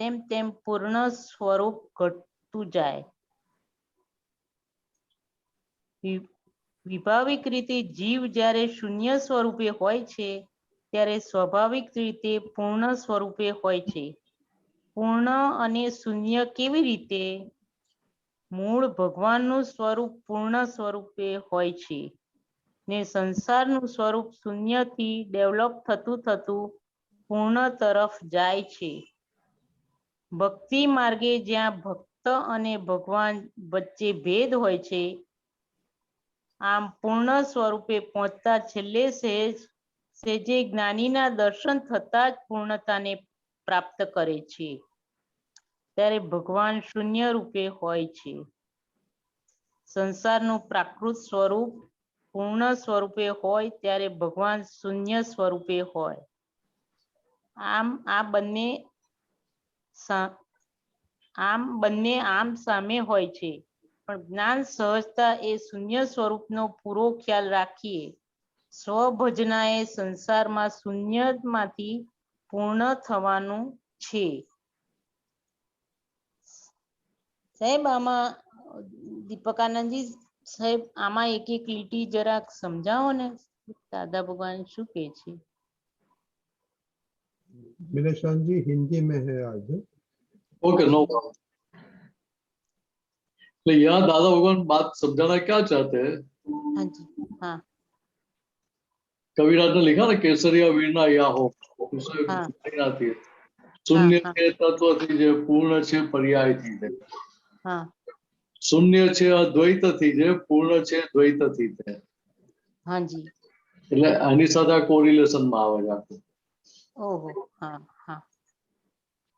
તેમ તેમ પૂર્ણ સ્વરૂપ ઘટતું જાય. વિભાવિક રીતે જીવ જ્યારે શૂન્ય સ્વરૂપે હોય છે ત્યારે સ્વાભાવિક રીતે પૂર્ણ સ્વરૂપે હોય છે. પૂર્ણ અને શૂન્ય કેવી રીતે? મૂળ ભગવાનનું સ્વરૂપ પૂર્ણ સ્વરૂપે હોય છે ને સંસારનું સ્વરૂપ શૂન્યથી ડેવલપ થતું થતું પૂર્ણ તરફ જાય છે. ભક્તિ માર્ગે જ્યાં ભક્ત અને ભગવાન વચ્ચે ભેદ હોય છે, આમ પૂર્ણ સ્વરૂપે પહોંચતા છેલ્લે સેજે જ્ઞાનીના દર્શન થતા જ પૂર્ણતાને પ્રાપ્ત કરે છે. ત્યારે ભગવાન શૂન્ય રૂપે હોય છે. સંસારનું પ્રાકૃત સ્વરૂપ પૂર્ણ સ્વરૂપે હોય ત્યારે ભગવાન શૂન્ય સ્વરૂપે હોય. આમ બંને આમ સામે હોય છે, પણ જ્ઞાન સહજતા એ શૂન્ય સ્વરૂપનો પૂરો ખ્યાલ રાખીએ સ્વભજનાએ સંસારમાં શૂન્યમાંથી પૂર્ણ થવાનું છે. સાહેબ આમાં દીપકાનંદજી સાહેબ આમાં એક એક લીટી જરાક સમજાવો ને, દાદા ભગવાન શું કહે છે? मिनेशान जी हिंदी में है आज. Okay no problem. तो यहाँ दादा भगवान बात समझाना क्या चाहते हैं? हाँ जी, हाँ. कविराज ने लिखा ना केसरिया वीणा या हो, उसमें हाँ. लाइन आती है शून्य हाँ, છે તત્વથી જે પૂર્ણ છે પર્યાયથી છે. हाँ. શૂન્ય છે અદ્વૈતથી જે પૂર્ણ છે દ્વૈતથી છે. हाँ जी. એટલે આની સાથે આ કોરિલેશન માં આવે છે આખું. ઓહો, હા હા.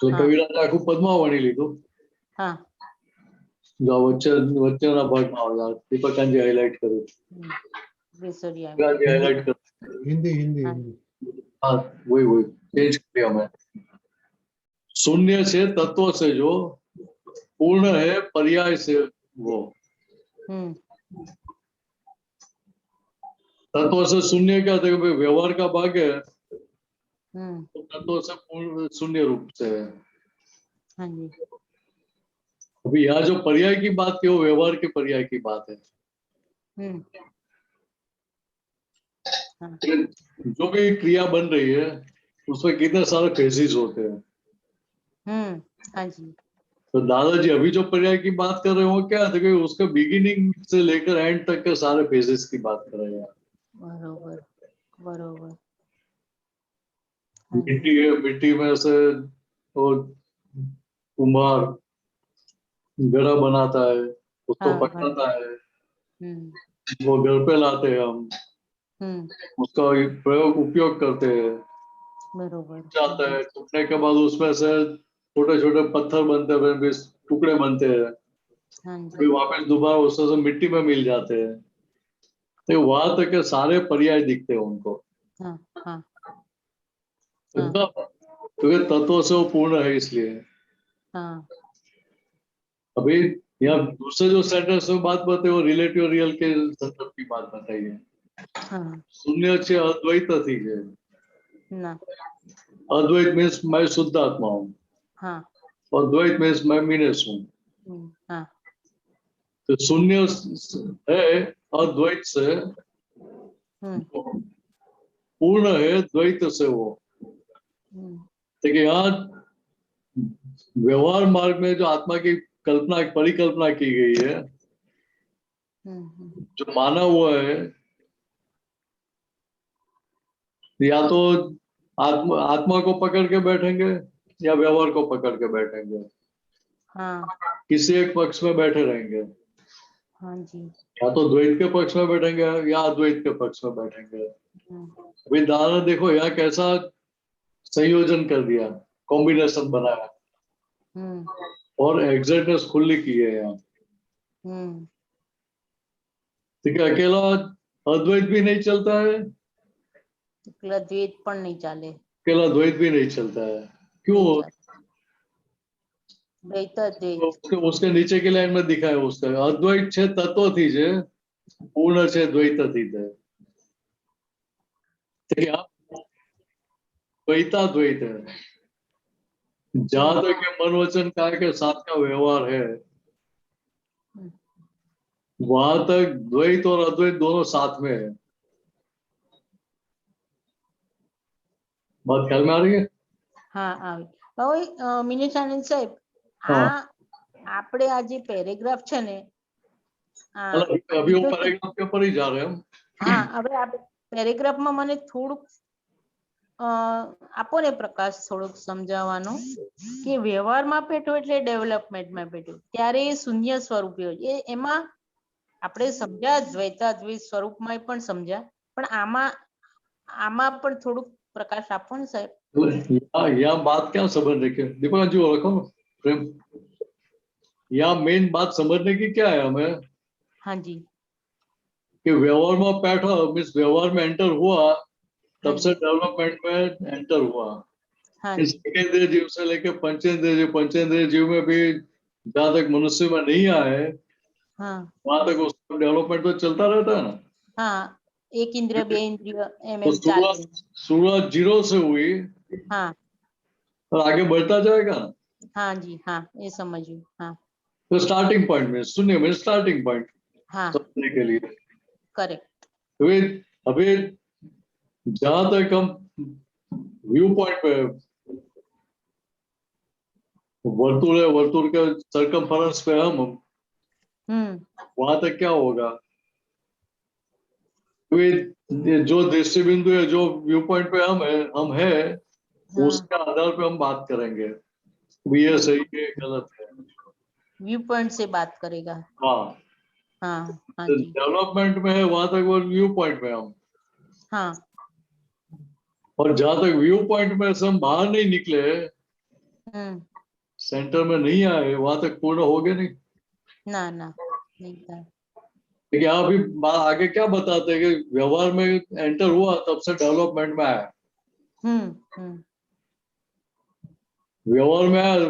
એટલે કવિરાજે આખું પદ્માવણી લીધું. હા. જો વચ્ચેના ભાગમાં આવે દીપકાનજી હાઇલાઇટ કર્યું. हाईलाइट कर हिंदी हिंदी हाँ. हिंदी. हाँ वही चेंज किया मैं. शून्य से तत्व से जो पूर्ण है पर्याय से वो. तत्व से शून्य क्या था कि भाई व्यवहार का भाग है तो तत्व से पूर्ण शून्य रूप से है. हाँ जी. अभी यहाँ जो पर्याय की बात की वो व्यवहार के पर्याय की बात है. जो भी क्रिया बन रही है उसमें कितने सारे फेजेस होते हैं. हाँ जी. तो दादाजी अभी जो पर्याय की बात कर रहे हैं वो क्या है कि उसके बिगिनिंग से लेकर एंड तक के सारे फेजेस की बात कर रहे हैं. बरोबर बरोबर. मिट्टी है, मिट्टी में से वो कुम्हार घड़ा बनाता है, उसको हाँ, पकाता है, हम्म, वो घर पे लाते हैं हम. उसका उपयोग करते हैं, बरोबर जाता है, टूटने के बाद उसमें से छोटे छोटे पत्थर बनते हैं, फिर टुकड़े बनते हैं, हाँ फिर जी वापस दोबारा उसमें से मिट्टी में मिल जाते हैं। तो वहां तक के सारे पर्याय दिखते हैं उनको, हाँ हाँ क्योंकि तत्वों से वो पूर्ण है इसलिए। हाँ अभी यहाँ दूसरे जो सेंटेंस में बात बताई वो रिलेटिव रियल के संदर्भ की बात बताई है। हाँ शून्य से अद्वैत थी है। ना अद्वैत मीन्स मैं शुद्ध आत्मा हूँ, हाँ और द्वैत मीन्स मैं मीनस हूँ। हाँ तो शून्य है अद्वैत से, पूर्ण है द्वैत से वो। देखिए यहाँ व्यवहार मार्ग में जो आत्मा की कल्पना परिकल्पना की गई है, जो माना हुआ है, या तो आत्मा आत्मा को पकड़ के बैठेंगे या व्यवहार को पकड़ के बैठेंगे, हाँ किसी एक पक्ष में बैठे रहेंगे, हाँ जी या तो द्वैत के पक्ष में बैठेंगे या अद्वैत के पक्ष में बैठेंगे। अभी दादा देखो यहाँ कैसा संयोजन कर दिया, कॉम्बिनेशन बनाया, और एग्जैक्टनेस खुली की है यहाँ। ठीक है, अकेला अद्वैत भी नहीं चलता है, એકલા દ્વૈત પણ નહીં ચાલે अकेला द्वैत भी नहीं चलता है। क्यों? દ્વૈત દ્વૈત उसके नीचे की लाइन में दिखा है उसका अद्वैत छे तत्व थी जे पूर्ण छे द्वैत थी थे। ठीक है, द्वैता द्वैत है, जहां तक के मन वचन काय के साथ का व्यवहार है, वहां तक द्वैत और अद्वैत दोनों साथ में है। बात ख्याल में आ रही है? હા આવે હવે મિનિશાનંદ સાહેબ हाँ। આ આપણે આ જે પેરેગ્રાફ છે ને अभी वो पैराग्राफ के ऊपर ही जा रहे हैं हम। હા હવે આ પેરેગ્રાફમાં મને થોડુંક આપો ને પ્રકાશ થોડુંક સમજાવવાનો કે વ્યવહારમાં પેટો એટલે ડેવલપમેન્ટમાં પેટો ત્યારે શૂન્ય સ્વરૂપે હોય એમાં આપણે સમજ્યા દ્વૈતાદ્વૈત સ્વરૂપમાં પણ સમજ્યા પણ આમાં પણ થોડુંક પ્રકાશ આપો ને સાહેબ। यहाँ बात क्या समझ रखे दीपक जी, वो रखो प्रेम, यहाँ मेन बात समझने की क्या है हमें? हाँ जी कि व्यवहार में बैठा मीन्स व्यवहार में एंटर हुआ तब हाँ से जी डेवलपमेंट में एंटर हुआ। हाँ इस जी सेकेंद्रीय जीव से लेके पंचेंद्रीय जीव में भी जहाँ तक मनुष्य में नहीं आए हाँ वहां तक उसका डेवलपमेंट तो चलता रहता है ना। हाँ एक इंद्रिय बे इंद्रिय एम तो एम चाले शुरुआत जीरो से हुई हाँ और आगे बढ़ता जाएगा। हाँ जी हाँ ये समझिए हाँ तो स्टार्टिंग पॉइंट में शून्य में स्टार्टिंग पॉइंट हाँ समझने के लिए करेक्ट अभी जहां तक हम व्यू पॉइंट पे वर्तुल है, वर्तुल के सर्कमफरेंस पे हम वहां तक क्या होगा? जो दृष्टि बिंदु है, जो व्यू पॉइंट पे हम है हाँ उसके आधार पे हम बात करेंगे ये सही है गलत है। व्यू पॉइंट से बात करेगा हाँ हाँ हाँ जी डेवलपमेंट में है वहां तक वो व्यू पॉइंट में हम, हाँ और जहां तक व्यू पॉइंट में से हम बाहर नहीं निकले, सेंटर में नहीं आए, वहां तक पूर्ण हो गए नहीं। ना ना नहीं था लेकिन यहाँ भी आगे क्या बताते हैं कि व्यवहार में एंटर हुआ तब से डेवलपमेंट में आया, व्यवहार में आया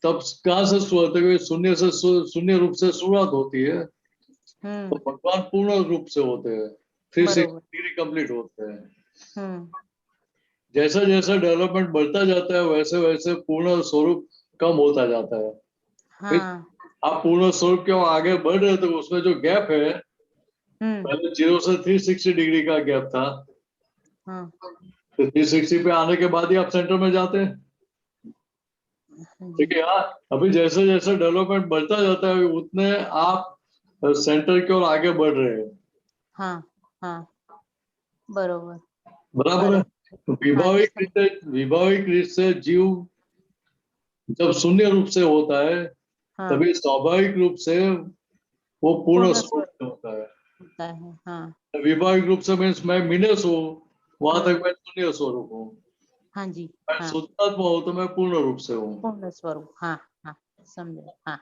तब कहाँ से शुरुआत है? शून्य से शून्य रूप से शुरुआत होती है, तो भगवान पूर्ण रूप से होते हैं, 360 डिग्री कंप्लीट होते हैं। जैसा जैसा डेवलपमेंट बढ़ता जाता है वैसे वैसे पूर्ण स्वरूप कम होता जाता है। हाँ आप पूर्ण स्वरूप के आगे बढ़ रहे तो उसमें जो गैप है, पहले 0 से 360 डिग्री का गैप था, तो 360 पे आने के बाद ही आप सेंटर में जाते हैं। ठीक है, अभी जैसे जैसे डेवलपमेंट बढ़ता जाता है उतने आप सेंटर की ओर आगे बढ़ रहे हैं। हाँ हाँ बरोबर बराबर है। विभाविक रीत से जीव जब शून्य रूप से होता है तभी स्वाभाविक रूप से वो पूर्ण स्वरूप से होता है। होता है। हाँ विभागिक रूप से मीन्स मैं मीनस हूँ, वहां तक मैं शून्य स्वरूप हूँ। हाँ जी। मैं हाँ शुद्धात्मा हूँ तो मैं पूर्ण रूप से हूँ। पूर्ण स्वरूप। हाँ हाँ समझे। हाँ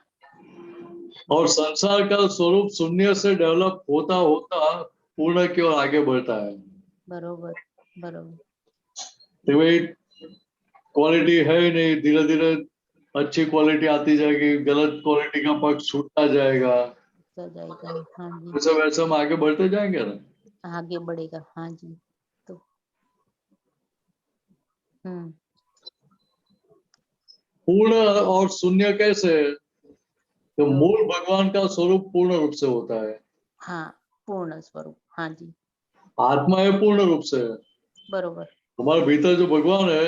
और संसार का स्वरूप शून्य से डेवलप होता होता पूर्ण की ओर आगे बढ़ता है। बरोबर बरोबर। तो वही क्वालिटी है ही नहीं, धीरे धीरे अच्छी क्वालिटी आती जाएगी, गलत क्वालिटी का पक्ष छूटता जाएगा, हो जाएगा। हाँ जी वैसे वैसे हम आगे बढ़ते जाएंगे ना। आगे बढ़ेगा। हाँ जी। तो पूर्ण और शून्य कैसे? तो तो मूल भगवान का स्वरूप पूर्ण रूप से होता है। हाँ पूर्ण स्वरूप। हाँ जी आत्मा है पूर्ण रूप से, बरोबर। हमारे भीतर जो भगवान है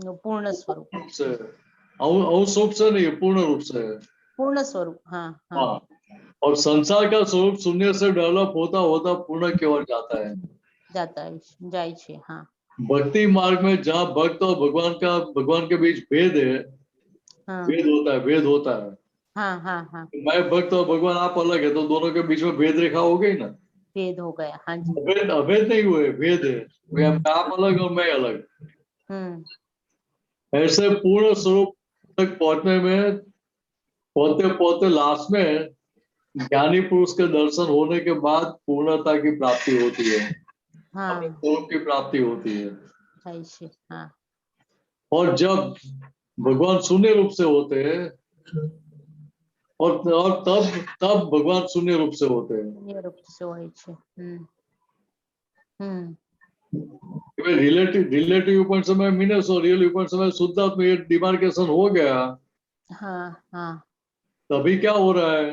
वो पूर्ण स्वरूप। रूप से, अंश रूप से नहीं, पूर्ण रूप से है। पूर्ण स्वरूप। हाँ हाँ हाँ, और संसार का स्वरूप शून्य से डेवलप होता होता पूर्ण की ओर जाता है। जाता है, જાય છે। हाँ भक्ति मार्ग में जहाँ भक्त और भगवान के बीच भेद है, हाँ भेद होता है। हाँ हाँ हाँ मैं भक्त और भगवान आप अलग है, तो दोनों के बीच में भेद रेखा हो गई ना। भेद हो गया। हाँ जी। अभेद अभेद नहीं हुए, भेद है, आप अलग और मैं अलग। ऐसे पूर्ण स्वरूप तक पहुंचने में, पहुंचते पहुंचते लास्ट में ज्ञानी पुरुष के दर्शन होने के बाद पूर्णता की प्राप्ति होती है, हाँ अपने स्वरूप की प्राप्ति होती है। થાય છે। हाँ और जब भगवान शून्य रूप से होते हैं, और तब तब भगवान शून्य रूप से होते हैं। શૂન્ય રૂપ से હોય છે। हम्म रिलेटिव पॉइंट से मैं मीनस और रियल पॉइंट से मैं शुद्धात्मा, ये डिमार्केशन हो गया। हाँ हाँ तभी क्या हो रहा है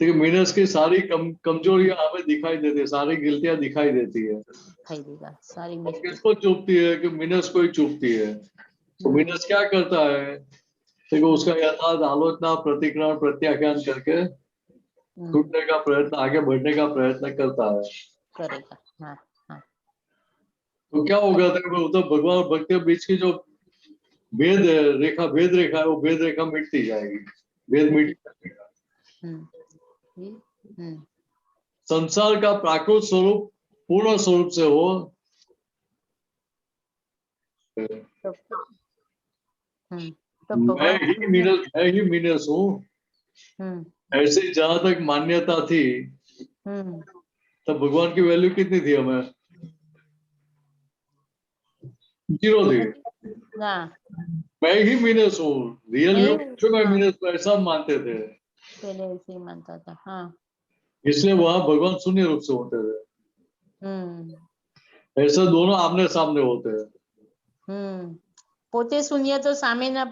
कि मीनस की सारी कमजोरियां हमें दिखाई देती है, सारी गिल्तियां दिखाई देती है। થઈ देगा सारी और मिस्टेक। किसको चुपती है? कि मीनस को ही चुपती है। तो मीनस क्या करता है? देखो, उसका यथार्थ आलोचना, प्रतिक्रमण, प्रत्याख्यान करके छूटने का प्रयत्न, आगे बढ़ने का प्रयत्न करता है। करेगा। हाँ हाँ तो क्या होगा? देखो, तो भगवान और भक्त के बीच की जो भेद रेखा है, वो भेद रेखा मिटती जाएगी, भेद मिट जाएगा। संसार का प्राकृत स्वरूप पूर्ण स्वरूप से हो, तो मैं भगवान ही मीनस हूँ, ऐसी जहां तक मान्यता थी, तब भगवान की वैल्यू कितनी थी? हमें 0 थी। ना मैं ही मीनस हूँ, रियल नहीं, व्यू मैं हाँ। मीनस हूँ, ऐसा मानते थे। पहले ऐसे ही मानता था। हाँ इसलिए वहां भगवान शून्य रूप से होते थे। ऐसे दोनों आमने सामने होते हैं। પોતે શૂન્ય તો સામેના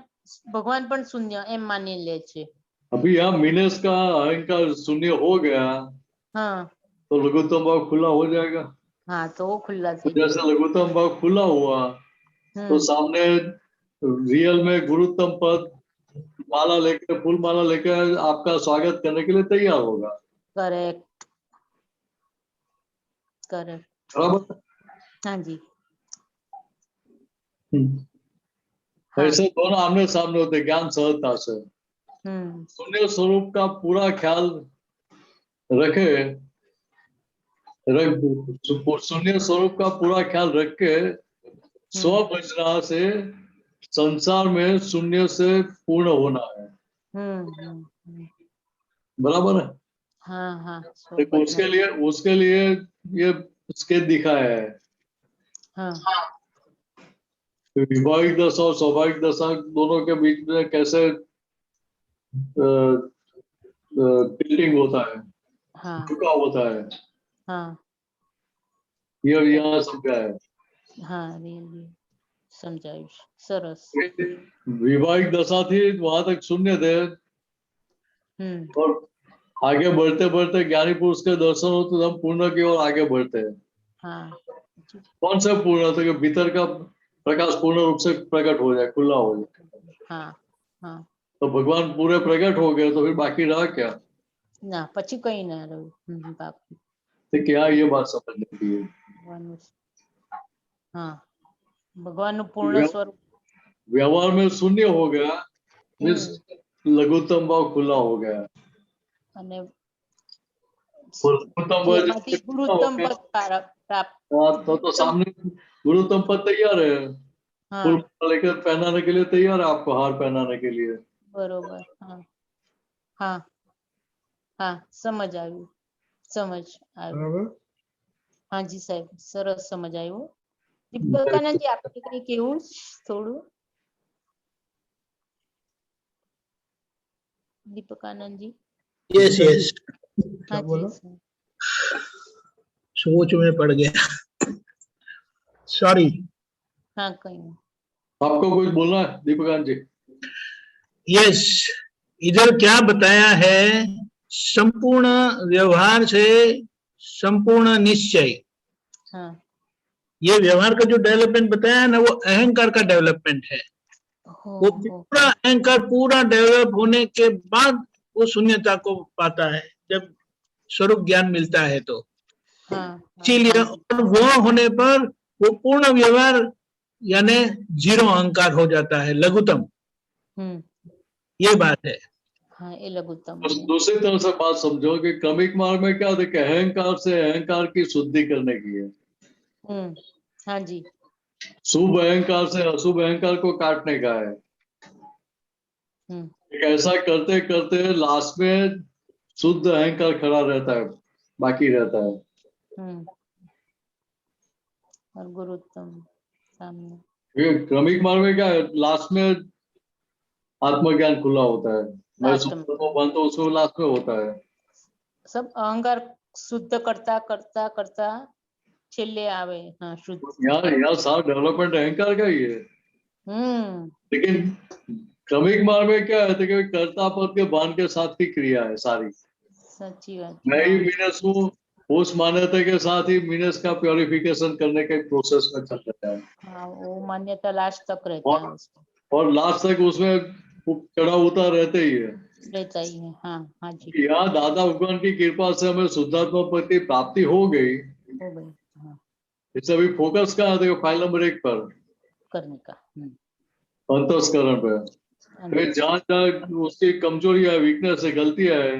ભગવાન પણ શૂન્ય એમ માની લે છે। अभी यहाँ मीनस का अहंकार शून्य हो गया, हाँ तो लघुत्तम भाव खुला हो जाएगा। हाँ तो वो खुला થઈ जैसे लघुत्तम भाव खुला हुआ, तो सामने रियल में गुरुत्तम पद माला लेकर, फूल माला लेकर आपका स्वागत करने के लिए तैयार होगा। Correct correct. बराबर। हाँ जी। ऐसे दोनों आमने सामने होते, ज्ञान सहजता से। शून्य स्वरूप का पूरा ख्याल रखे, शून्य स्वरूप का पूरा ख्याल रख के स्व बचना से संसार में शून्य से पूर्ण होना है। बराबर है। हाँ हाँ देखो, उसके लिए ये स्केच दिखाया है। हाँ विभागिक दशा और स्वाभाविक दशा दोनों के बीच में कैसे टिल्टिंग होता है, हाँ झुकाव होता है, हाँ ये यहाँ समझा है। हाँ रियली समझाયું સરસ। विवाहिक दशा थी, वहां तक शून्य थे, और आगे बढ़ते बढ़ते ज्ञानी पुरुष के दर्शन हो तो हम पूर्ण की ओर आगे बढ़ते हैं। हाँ कौन सा पूर्ण? तो कि भीतर का प्रकाश पूर्ण रूप से प्रकट हो जाए, खुला हो जाए। हाँ हाँ तो भगवान पूरे प्रकट हो गए, तो फिर बाकी रहा क्या? ना પછી કઈ ના રહ્યું બાકી। तो क्या ये बात समझने की है? ભગવાનનું हाँ ભગવાનનું પૂર્ણ સ્વરૂપ व्यवहार में शून्य हो गया, मीन्स लघुत्तम भाव खुला हो गया। અને गुरुत्तम पद જેમાંથી ગુરુત્તમ પદ પ્રાપ્ત हाँ, तो सामने गुरुत्तम पद तैयार है, હા फुल लेकर पहनाने के लिए तैयार है आपको, हार पहनाने के लिए। બરોબર હા હા હા સમજ આવ્યું बराबर। હા જી સાહેબ સરસ સમજ આવ્યું દીપકાનંદજી આપણે કઈ કેવું થોડું દીપકાનંદજી यस यस हाँ जी बोला? सर। सोच में पड़ गया, सॉरी। हाँ कहीं नहीं। आपको कुछ बोलना है दीपकांत जी? यस, इधर क्या बताया है, संपूर्ण व्यवहार से संपूर्ण निश्चय, हाँ ये व्यवहार का जो डेवलपमेंट बताया है ना, वो अहंकार का डेवलपमेंट है। हो वो पूरा अहंकार पूरा डेवलप होने के बाद वो शून्यता को पाता है, जब स्वरूप ज्ञान मिलता है तो। हाँ इसीलिए और वो होने पर वो पूर्ण व्यवहार यानी जीरो अहंकार हो जाता है, लघुतम। ये बात है। हाँ ये लघुत्तम बस है। दूसरी तरह से बात समझो कि क्रमिक मार्ग में क्या देखे, अहंकार से अहंकार की शुद्धि करने की है। हाँ जी शुभ अहंकार से अशुभ अहंकार को काटने का है। ऐसा करते करते लास्ट में शुद्ध अहंकार खड़ा रहता है, बाकी रहता है। और गुरुत्तम सामने। ये क्रमिक मार्ग में क्या है, लास्ट में आत्मज्ञान खुला होता है, मैं शुद्ध को बनता हूँ, उसमें लास्ट में होता है। सब अहंकार शुद्ध करता करता करता छेल्ले आवे। हाँ शुद्ध। यहाँ सारा डेवलपमेंट अहंकार का ही है। लेकिन क्रमिक मार्ग में क्या है कि कर्ता पद के भान के साथ की क्रिया है सारी। सच्ची बात। मैं ही मीनस हूँ, उस मान्यता के साथ ही मीनस का प्योरिफिकेशन करने के प्रोसेस में चल रहा है। हाँ वो मान्यता लास्ट तक रहता है उसको। और लास्ट तक उसमें चढ़ा उतार रहते ही है। रहता ही है। हाँ हाँ जी यहाँ दादा भगवान की कृपा से हमें शुद्धात्मा पद की प्राप्ति हो गई। हो गई। हाँ इससे अभी फोकस कहाँ देखो, फाइल नंबर 1 पर करने का। अंतस्करण पे। जहाँ जहाँ उसकी कमजोरियां, वीकनेस है, गलतियां है,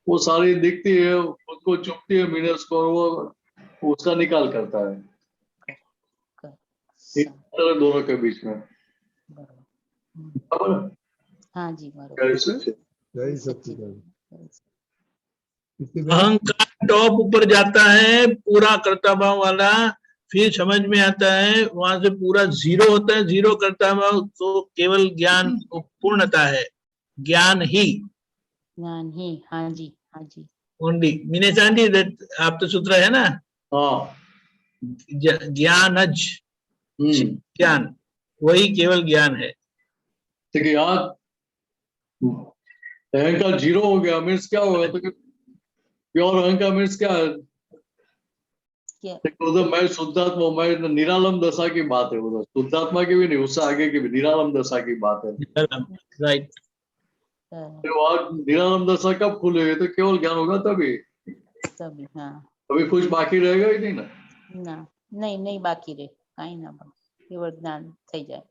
वो सारी दिखती है, खुद को चुपती है मीनस को, वो उसका निकाल करता है। इस तरह दोनों के बीच में। हाँ जी बराबर। जय सच्चिदानंद। अहंकार टॉप ऊपर जाता है, पूरा कर्ता भाव वाला, फिर समझ में आता है, वहां से पूरा जीरो होता है, जीरो कर्ता भाव, तो केवल ज्ञान पूर्णता है, ज्ञान ही। ज्ञान ही। हाँ जी हाँ जी। ओनली मीनेश आंटी, आप तो सूत्र है ना, हाँ ज्ञानज, ज्ञान, वही केवल ज्ञान है। ठीक है, यहाँ अहंकार जीरो हो गया मीन्स क्या होगा, तो प्योर अहंकार मीन्स क्या है, उधर मैं शुद्धात्मा, मैं निरालम दशा की बात है, उधर शुद्धात्मा की भी नहीं, उससे आगे की भी निरालम दशा की बात है। राइट। तो वहां निरालम दशा कब खुलेगी, तो केवल ज्ञान होगा तभी। हाँ अभी कुछ बाकी रहेगा ही नहीं ना। ना नहीं नहीं बाकी रहे कहीं ना, केवल ज्ञान થઈ જાય।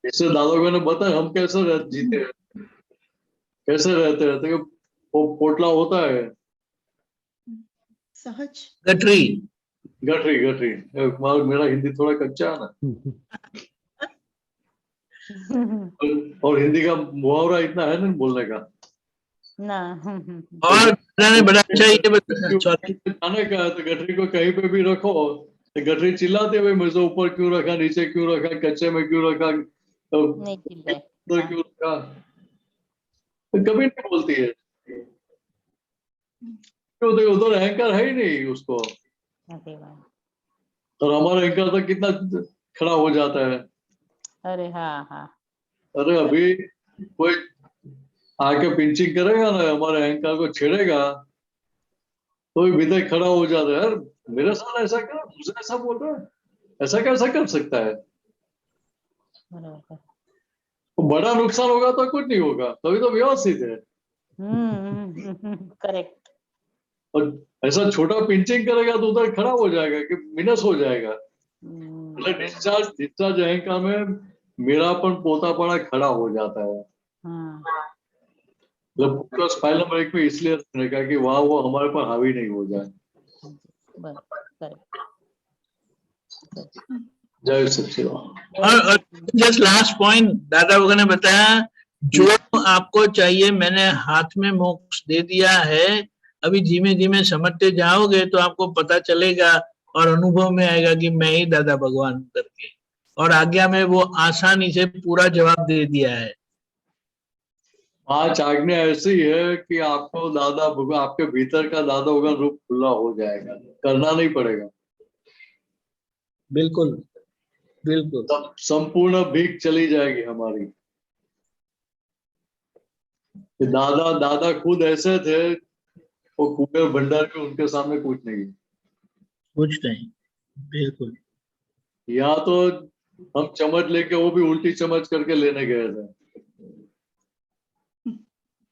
इससे दादा ने बताया हम कैसे जीते हैं, कैसे रहते हैं, तो वो पोटला होता है सहज गठरी गठरी गठरी। मेरा हिंदी थोड़ा कच्चा है ना, और हिंदी का मुहावरा इतना है नहीं बोलने का ना। और बड़ा अच्छा ये जाने का है, तो गठरी को कहीं पे भी रखो तो गठरी चिल्लाते हुए मुझे ऊपर क्यों रखा, नीचे क्यों रखा, कच्चे में क्यों रखा, नहीं चिल्लाए। क्यों रखा, तो कभी नहीं बोलती है। तो उधर अहंकार है ही नहीं उसको, और हमारा अहंकार तो कितना खड़ा हो जाता है। अरे हाँ हाँ। अरे अभी कोई आके पिंचिंग करेगा ना, हमारे अहंकार को छेड़ेगा, तो भी भीतर खड़ा हो जाता है, यार मेरे साथ ऐसा क्या, मुझे ऐसा बोल रहा है, ऐसा कैसा कर सकता है। तो बड़ा नुकसान होगा तो कुछ नहीं होगा, तभी तो व्यवस्थित है। करेक्ट। और ऐसा छोटा पिंचिंग करेगा तो उधर खड़ा हो जाएगा कि मिनस हो जाएगा। मतलब डिस्चार्ज अहंकार में मेरापन पोतापना खड़ा हो जाता है। मतलब फाइल नंबर 1 में इसलिए रखने का कि वहाँ वो हमारे पर हावी नहीं हो जाए। जय सच्चिदानंद। और जस्ट लास्ट पॉइंट दादा लोगों ने बताया, जो आपको चाहिए मैंने हाथ में मोक्ष दे दिया है, अभी धीमे धीमे समझते जाओगे तो आपको पता चलेगा और अनुभव में आएगा कि मैं ही दादा भगवान हूं करके, और आज्ञा में वो आसानी से पूरा जवाब दे दिया है। 5 आज्ञा ऐसी है कि आपको दादा भगवान, आपके भीतर का दादा भगवान रूप खुला हो जाएगा, करना नहीं पड़ेगा। बिल्कुल बिल्कुल। संपूर्ण भीख चली जाएगी हमारी। दादा दादा खुद ऐसे थे, वो कुबेर भंडार के उनके सामने कुछ नहीं। कुछ नहीं, बिल्कुल। यहाँ तो हम चम्मच लेके वो भी उल्टी चम्मच करके लेने गए थे,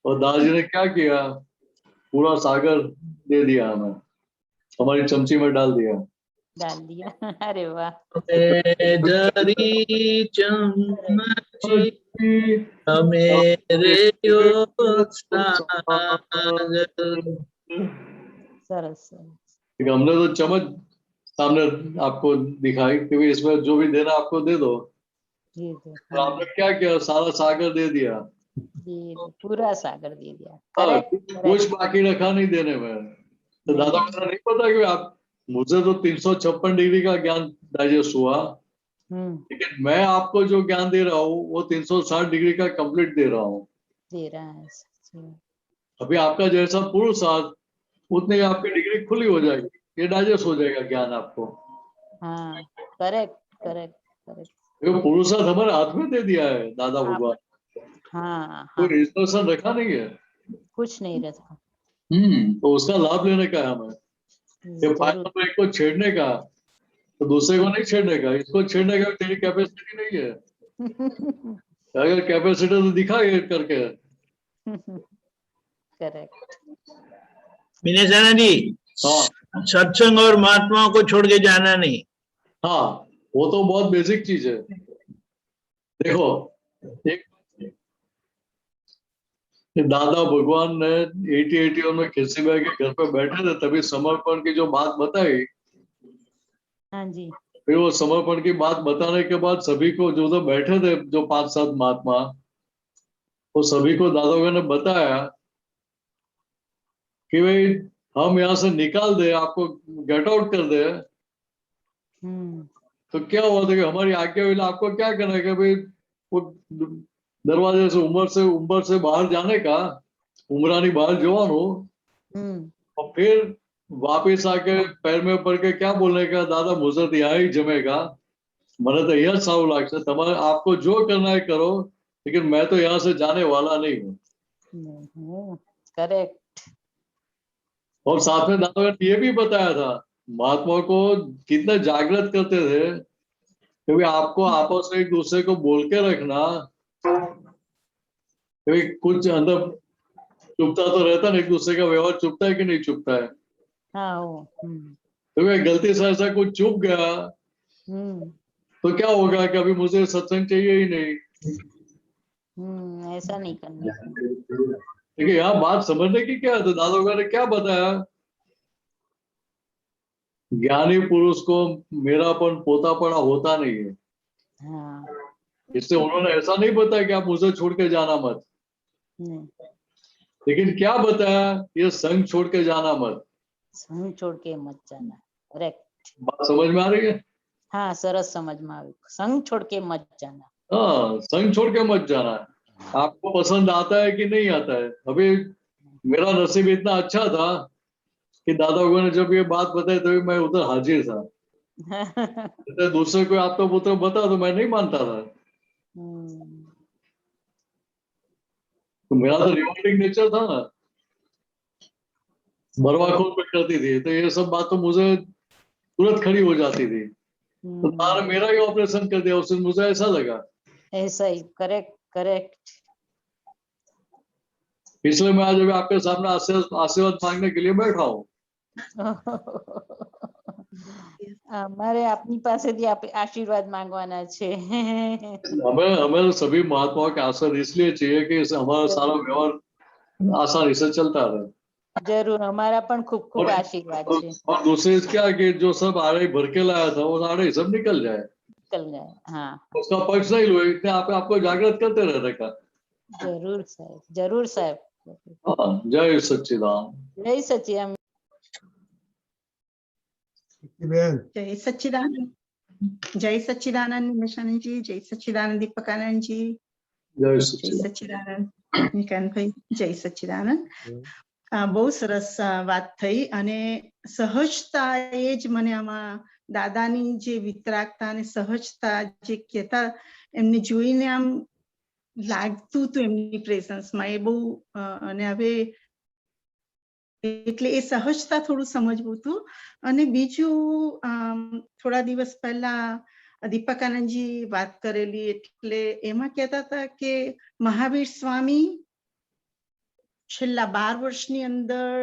और दादाजी ने क्या किया, पूरा सागर दे दिया हमें, हमारी चमची में डाल दिया। अरे वाह। जरी चमची मेरे सरस। हमने तो चम्मच सामने आपको दिखाई कि इसमें जो भी देना आपको दे दो, तो आपने क्या किया, सारा सागर दे दिया। पूरा सागर दे दिया। हाँ, कुछ बाकी रखा नहीं देने में। तो दादा को नहीं पता कि आप, मुझे तो 356 डिग्री का ज्ञान डाइजेस्ट हुआ, लेकिन मैं आपको जो ज्ञान दे रहा हूँ वो 360 डिग्री का कंप्लीट दे रहा हूँ। दे रहा है। अभी आपका जैसा पुरुषार्थ, उतनी आपकी डिग्री खुली हो जाएगी, ये डाइजेस्ट हो जाएगा ज्ञान आपको। हाँ, करेक्ट करेक्ट करेक्ट। देखो पुरुषार्थ हमारे हाथ में दे दिया है दादा भगवान। हाँ, कोई रिजर्वेशन रखा नहीं है, कुछ नहीं रखा। तो उसका लाभ लेने का है हमें। ये फाइल नंबर 1 को छेड़ने का, तो दूसरे को नहीं छेड़ने का, इसको छेड़ने का तेरी कैपेसिटी नहीं है। अगर कैपेसिटी तो दिखा ये करके। करेक्ट। विनय जी, हाँ सत्संग और महात्माओं को छोड़ के जाना नहीं। हाँ, वो तो बहुत बेसिक चीज है। देखो, एक दादा भगवान ने 80 में खिरसी भाई के घर पे बैठे थे, तभी समर्पण की जो बात बताई। हाँ जी। फिर वो समर्पण की बात बताने के बाद सभी को, जो तो बैठे थे जो 5-7 महात्मा, वो सभी को दादा भगवान ने बताया कि भाई हम यहाँ से निकाल दे, आपको गेट आउट कर दे, तो क्या हुआ था कि हमारी आज्ञा हुई, आपको क्या करना है कि भाई वो दरवाजे से उम्र से बाहर जाने का, उमरानी बाहर जवान हो, और फिर वापिस आके पैर में पड़ के क्या बोलने का, दादा मुझे तो यहाँ ही जमेगा, मैंने तो यह 100 लाख से, तुम्हारे आपको जो करना है करो, लेकिन मैं तो यहाँ से जाने वाला नहीं हूँ। करेक्ट। और साथ में दादा ने ये भी बताया था, महात्मा को कितना जागृत करते थे, क्योंकि आपको आपस में एक दूसरे को बोल के रखना, क्योंकि कुछ अंदर चुपता तो रहता है, एक दूसरे का व्यवहार चुपता है कि नहीं चुपता है। हाँ, क्योंकि गलती से ऐसा कुछ चुप गया तो क्या होगा कि अभी मुझे सत्संग चाहिए ही नहीं। ऐसा नहीं करना। देखिए यहाँ बात समझने की क्या है, तो दादा वगैरह ने क्या बताया, ज्ञानी पुरुष को मेरापन पोतापना होता नहीं है। हाँ। इससे उन्होंने ऐसा नहीं बताया कि आप मुझे छोड़ के जाना मत, लेकिन क्या बताया, ये संग छोड़ के जाना मत। संग छोड़ के मत जाना। करेक्ट। बात समझ में आ रही है? हाँ, सरस समझ में आ रही। संग छोड़ के मत जाना। हाँ, संग छोड़ के मत जाना। आपको पसंद आता है कि नहीं आता है। अभी मेरा नसीब इतना अच्छा था कि दादा भगवान ने जब ये बात बताई तभी मैं उधर हाजिर था। तो दूसरे को आप तो पुत्र बता तो मैं नहीं मानता था। तो मेरा तो रिवॉल्टिंग नेचर था ना, मरवाखोर पे करती थी, तो ये सब बात तो मुझे तुरंत खड़ी हो जाती थी। तो तार मेरा ही ऑपरेशन कर दिया, उससे मुझे ऐसा लगा। ऐसा ही। Correct correct. इसलिए मैं आज अभी आपके सामने आशीर्वाद मांगने के लिए बैठा हूँ। અમારે આપની પાસેથી આશીર્વાદ માંગવાના છે। हमें सभी महात्माओं के आशीर्वाद इसलिए चाहिए कि हमारा सारा व्यवहार आसानी से चलता रहे। જરૂર અમારા પણ ખૂબ ખૂબ આશીર્વાદ છે. और दूसरे क्या कि जो सब आड़े भर के लाया था वो आड़े सब निकल जाए, निकल जाए. हाँ उसका पक्ष नहीं लो, इतने आपको जागृत करते रहने का। જરૂર સાહેબ, જરૂર સાહેબ. हाँ, जय सच्चिदानंद। જય સચિદાનંદ. बेन जय सच्चिदानंद, जय सच्चिदानंद निमिषानंद जी, जय सच्चिदानंद दीपकानंद जी, जय जय सच्चिदानंद। सच्चिदानंद નિકાન ભાઈ, જય સચ્ચિદાનંદ. બહુ સરસ વાત થઈ અને સહજતા એ જ મને આમાં દાદાની જે વિતરાગતા અને સહજતા જે કહેતા એમને જોઈને આમ લાગતું હતું એમની પ્રેઝન્સમાં એ બહુ અને હવે એટલે એ સહજતા થોડું સમજવું હતું. અને બીજું થોડા દિવસ પહેલા દીપકાનંદજી વાત કરેલી એટલે એમાં કહેતા હતા કે મહાવીર સ્વામી છેલ્લા 12 વર્ષની અંદર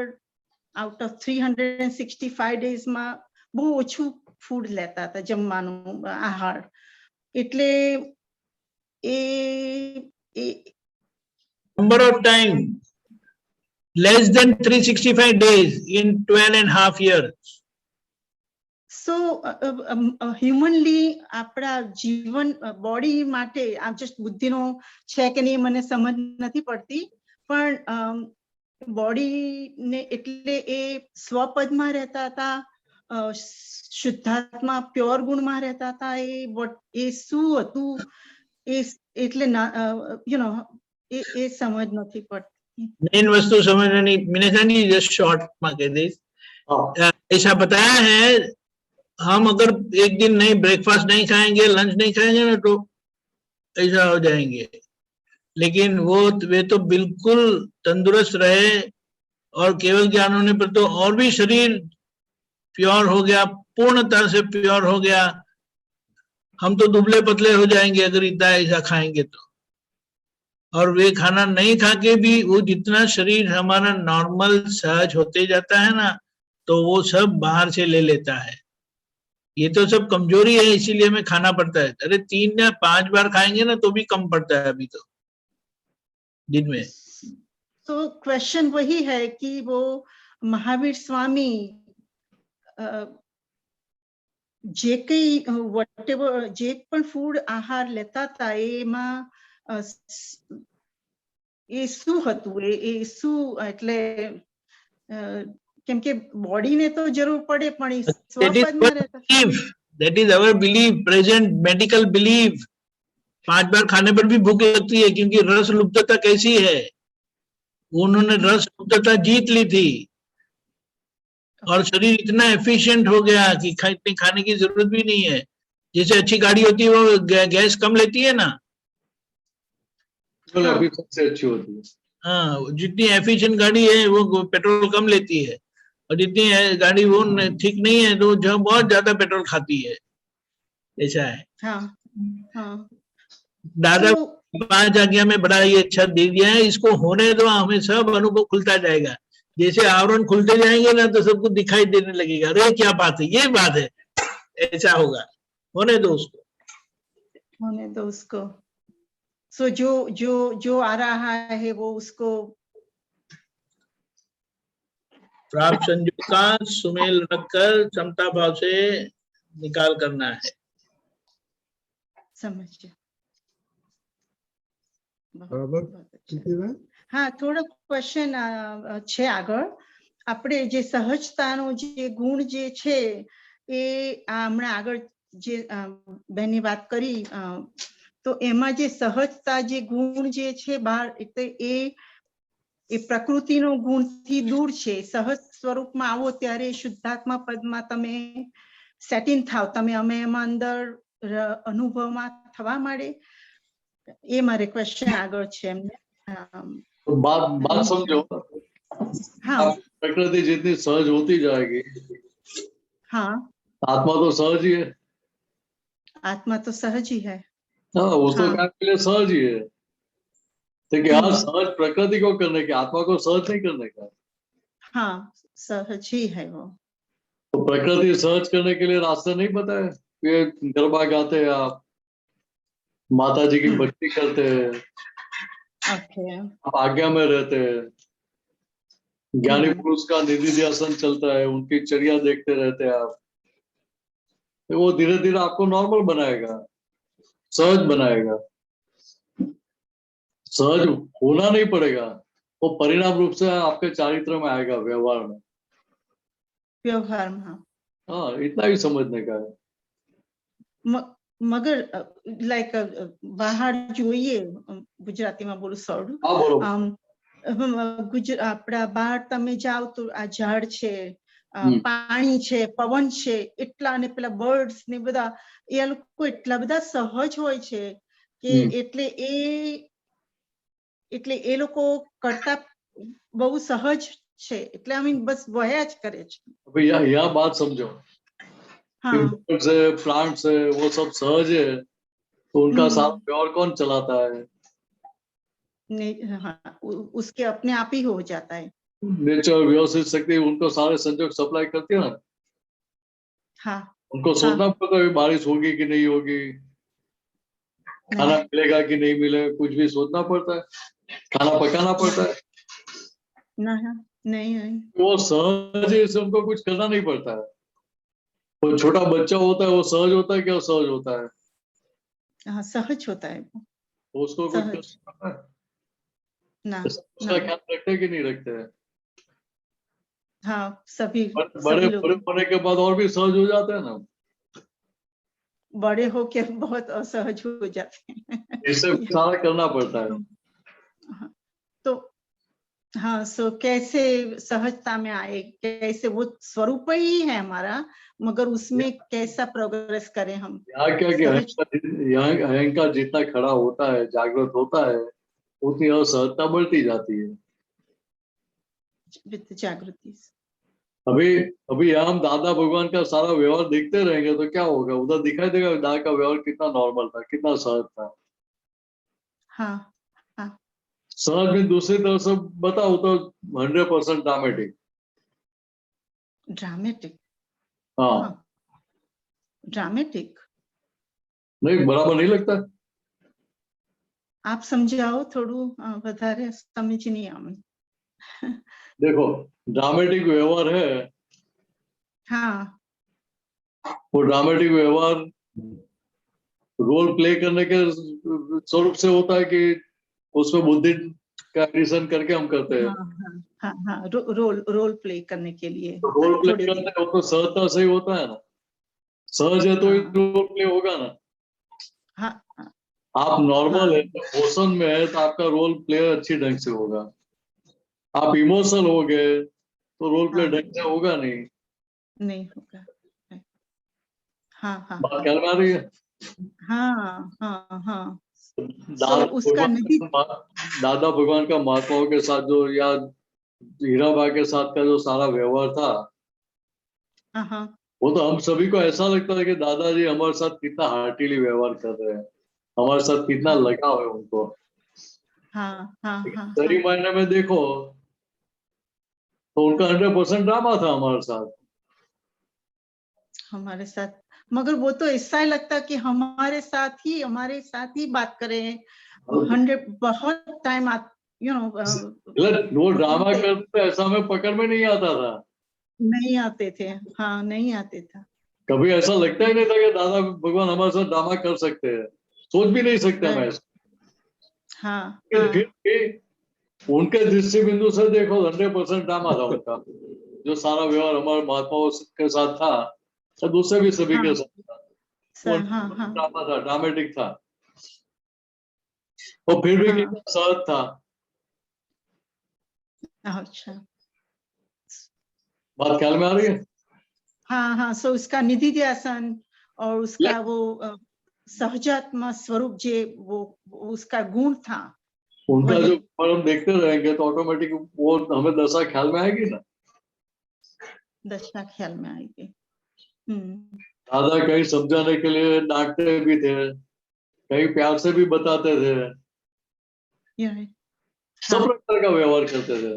આઉટ ઓફ 365 ડેઝમાં બહુ ઓછું ફૂડ લેતા હતા, જમવાનું આહાર. એટલે એ Number of time less than 365 days in 12.5 years. So humanly આપણા જીવન બોડી માટે આ જસ્ટ બુદ્ધિનો છે કે નહીં મને સમજ નથી પડતી, પણ બોડી ને એટલે એ સ્વપદમાં રહેતા હતા, શુદ્ધાત્મા પ્યોર ગુણમાં રહેતા હતા, એ શું હતું એ એટલે યુ નો એ સમજ નથી પડતી. मेन वस्तु समझना नहीं, मीनाक्षी जस्ट शॉर्ट में कह दे। ऐसा बताया है, हम अगर एक दिन नहीं ब्रेकफास्ट नहीं खाएंगे, लंच नहीं खाएंगे ना तो ऐसा हो जाएंगे, लेकिन वे तो बिल्कुल तंदुरुस्त रहे और केवल ज्ञान होने पर तो और भी शरीर प्योर हो गया, पूर्णतः से प्योर हो गया। हम तो दुबले पतले हो जाएंगे अगर इतना ऐसा खाएंगे तो। और वे खाना नहीं खा के भी वो जितना शरीर हमारा नॉर्मल सहज होते जाता है ना, तो वो सब बाहर से ले लेता है। ये तो सब कमजोरी है, इसीलिए हमें खाना पड़ता है। अरे 3 या 5 बार खाएंगे ना तो भी कम पड़ता है अभी तो दिन में। तो क्वेश्चन वही है कि वो महावीर स्वामी જે કઈ whatever જે પણ ફૂડ આહાર લેતા હતા એમાં એ શું હતું, એ શું એટલે કેમ કે બોડીને તો જરૂર પડે પણ એ સ્વપદમાં રહેતા. That is our belief, present medical belief. 5 बार खाने पर भी भूख लगती है क्योंकि रस लुप्तता कैसी है, उन्होंने रस लुप्तता जीत ली थी और शरीर इतना एफिशिएंट हो गया कि इतनी खाने की जरूरत भी नहीं है। जैसे अच्छी गाड़ी होती है वो गैस कम लेती है ना, अभी सबसे अच्छी होती है। हाँ, जितनी एफिशिएंट गाड़ी है वो पेट्रोल कम लेती है, और जितनी गाड़ी वो ठीक नहीं है तो जो बहुत ज्यादा पेट्रोल खाती है, ऐसा है। हाँ, हाँ। दादा 5 आज्ञा में बड़ा ये अच्छा दे दिया है, इसको होने दो, हमें सब अनुभव खुलता जाएगा। जैसे आवरण खुलते जाएंगे ना तो सबको दिखाई देने लगेगा, अरे क्या बात है, ये बात है, ऐसा होगा। होने दो उसको, होने दो उसको। सो जो जो जो आ रहा है वो उसको प्राप्त संयोग का सुमेल रखकर क्षमता भाव से निकाल करना है। समझ बराबर। હા, થોડો ક્વેશ્ચન છે આગળ. આપણે જે સહજતાનો જે ગુણ જે છે એ હમણાં આગળ જે બેની વાત કરી, તો એમાં જે સહજતા જે ગુણ જે છે બહાર એટલે એ પ્રકૃતિનો ગુણથી દૂર છે. સહજ સ્વરૂપમાં આવો ત્યારે શુદ્ધાત્મા પદમાં તમે સેટિન થાવ, તમે અમે એમાં અંદર અનુભવમાં થવા માંડે. એ મારે ક્વેશ્ચન આગળ છે એમને. तो बात समझो। हाँ, प्रकृति जितनी सहज होती जाएगी, हाँ, आत्मा तो सहज ही है। आत्मा तो सहज ही है। हाँ, वो तो हाँ। काम के लिए सहज ही है, लेकिन आज सहज प्रकृति को करने के, आत्मा को सहज नहीं करने का। हाँ, सहज ही है वो। तो प्रकृति सहज करने के लिए रास्ता नहीं पता है। ये गरबा गाते हैं आप, माता जी की भक्ति करते हैं, Okay. आप आज्ञा में रहते हैं, ज्ञानी पुरुष का निधि ध्यासन चलता है, उनकी चर्या देखते रहते हैं आप, तो वो धीरे धीरे आपको नॉर्मल बनाएगा, सहज बनाएगा। सहज होना नहीं पड़ेगा, वो परिणाम रूप से आपके चारित्र में आएगा, व्यवहार में। व्यवहार में, हाँ। हाँ, इतना ही समझने का है। મગર લાઈક બહાર જોઈએ, ગુજરાતીમાં બોલું સોરું, हाँ बोलो। આપડા બહાર તમે જાઓ તો આ ઝાડ છે, हम्म, પાણી છે, પવન છે, એટલા અને પેલા બર્ડ્સ ને બધા એ લોકો એટલા બધા સહજ હોય છે કે એટલે એ લોકો કરતા બહુ સહજ છે, એટલે I mean બસ વહ્યા જ કરે છે। अभी यहाँ बात समझो, हाँ, बर्ड्स है, प्लांट्स है, वो सब सहज है, तो उनका साथ व्यवहार कौन चलाता है? हाँ, उसके अपने आप ही हो जाता है। नेचर, व्यवस्थित शक्ति उनको सारे संजोग सप्लाई करती है ना। हाँ, उनको सोचना पड़ता है बारिश होगी कि नहीं होगी, खाना मिलेगा कि नहीं मिलेगा, कुछ भी सोचना पड़ता है, खाना पकाना पड़ता है। नहीं, वो सहज है, इससे उनको कुछ करना नहीं पड़ता है। वो छोटा बच्चा होता है, वो सहज होता है, क्या सहज होता है? हाँ, सहज होता है वो। उसको कुछ करना पड़ता है? उसका ख्याल रखते हैं कि नहीं रखते हैं? हाँ, सभी बड़े होने के बाद और भी सहज हो जाते हैं ना। बड़े होके बहुत असहज हो जाते हैं। इससे सारा करना पड़ता है। तो हाँ, सो कैसे सहजता में आए, कैसे वो स्वरूप ही है हमारा, मगर उसमें कैसा प्रोग्रेस करें हम। यहाँ क्या कि यहाँ अहंकार जितना खड़ा होता है, जागृत होता है, उतनी असहजता बढ़ती जाती है। जागृति। अभी यहाँ हम दादा भगवान का सारा व्यवहार देखते रहेंगे तो क्या होगा, उधर दिखाई देगा दादा का व्यवहार कितना नॉर्मल था, कितना सहज था। हाँ, सहज में दूसरी तरफ से बताओ तो 100% ड्रामेटिक। ड्रामेटिक, हाँ, ड्रामेटिक नहीं बराबर नहीं लगता? आप समझाओ थोड़ू, વધારે समझ नहीं आवे। देखो, ड्रामेटिक व्यवहार है, हाँ, वो ड्रामेटिक व्यवहार रोल प्ले करने के स्वरूप से होता है कि उसमें बुद्धि का एडिशन करके हम करते हैं। हाँ, रोल प्ले करने के लिए रोल प्ले करते हैं, वो तो सहजता से ही होता है ना। सहज है तो रोल प्ले होगा ना। हाँ, आप नॉर्मल है, इमोशन में है, तो आपका रोल प्ले अच्छी ढंग से होगा। आप इमोशनल हो गए तो रोल प्ले ढंग से होगा नहीं होगा। हाँ, बात ख्याल में आ रही है? हाँ। दादा भगवान का महात्माओं के साथ जो, या हीराबा के साथ का जो सारा व्यवहार था, वो तो हम सभी को ऐसा लगता है कि दादाजी हमारे साथ कितना हार्टिली व्यवहार कर रहे हैं, हमारे साथ कितना लगाव है उनको। सही मायने में देखो तो उनका 100% ड्रामा था हमारे साथ। मगर वो तो ऐसा ही लगता कि हमारे साथ ही बात करें। 100 बहुत टाइम वो ड्रामा करते ऐसा में पकड़ में नहीं आता था। नहीं आते थे, हाँ, नहीं आते था। कभी ऐसा लगता ही नहीं था कि दादा भगवान हमारे साथ ड्रामा कर सकते हैं, सोच भी नहीं सकते हम ऐसा। फिर भी उनके दृष्टि बिंदु से देखो 100% ड्रामा था उनका, जो सारा व्यवहार हमारे महात्माओं के साथ था, दूसरे भी सभी के साथ था, ड्रामा था, ड्रामेटिक था, और फिर भी कितना सहज था। अच्छा, बात ख्याल में आ रही है? हाँ, सो उसका निधि ध्यासन और उसका वो सहजात्मा स्वरूप जे वो उसका गुण था, उनका जो हम देखते रहेंगे तो ऑटोमेटिक वो हमें दशा ख्याल में आएगी ना। दशा ख्याल में आएगी। दादा कहीं समझाने के लिए डांटते भी थे, कहीं प्यार से भी बताते थे, सब प्रकार का व्यवहार करते थे,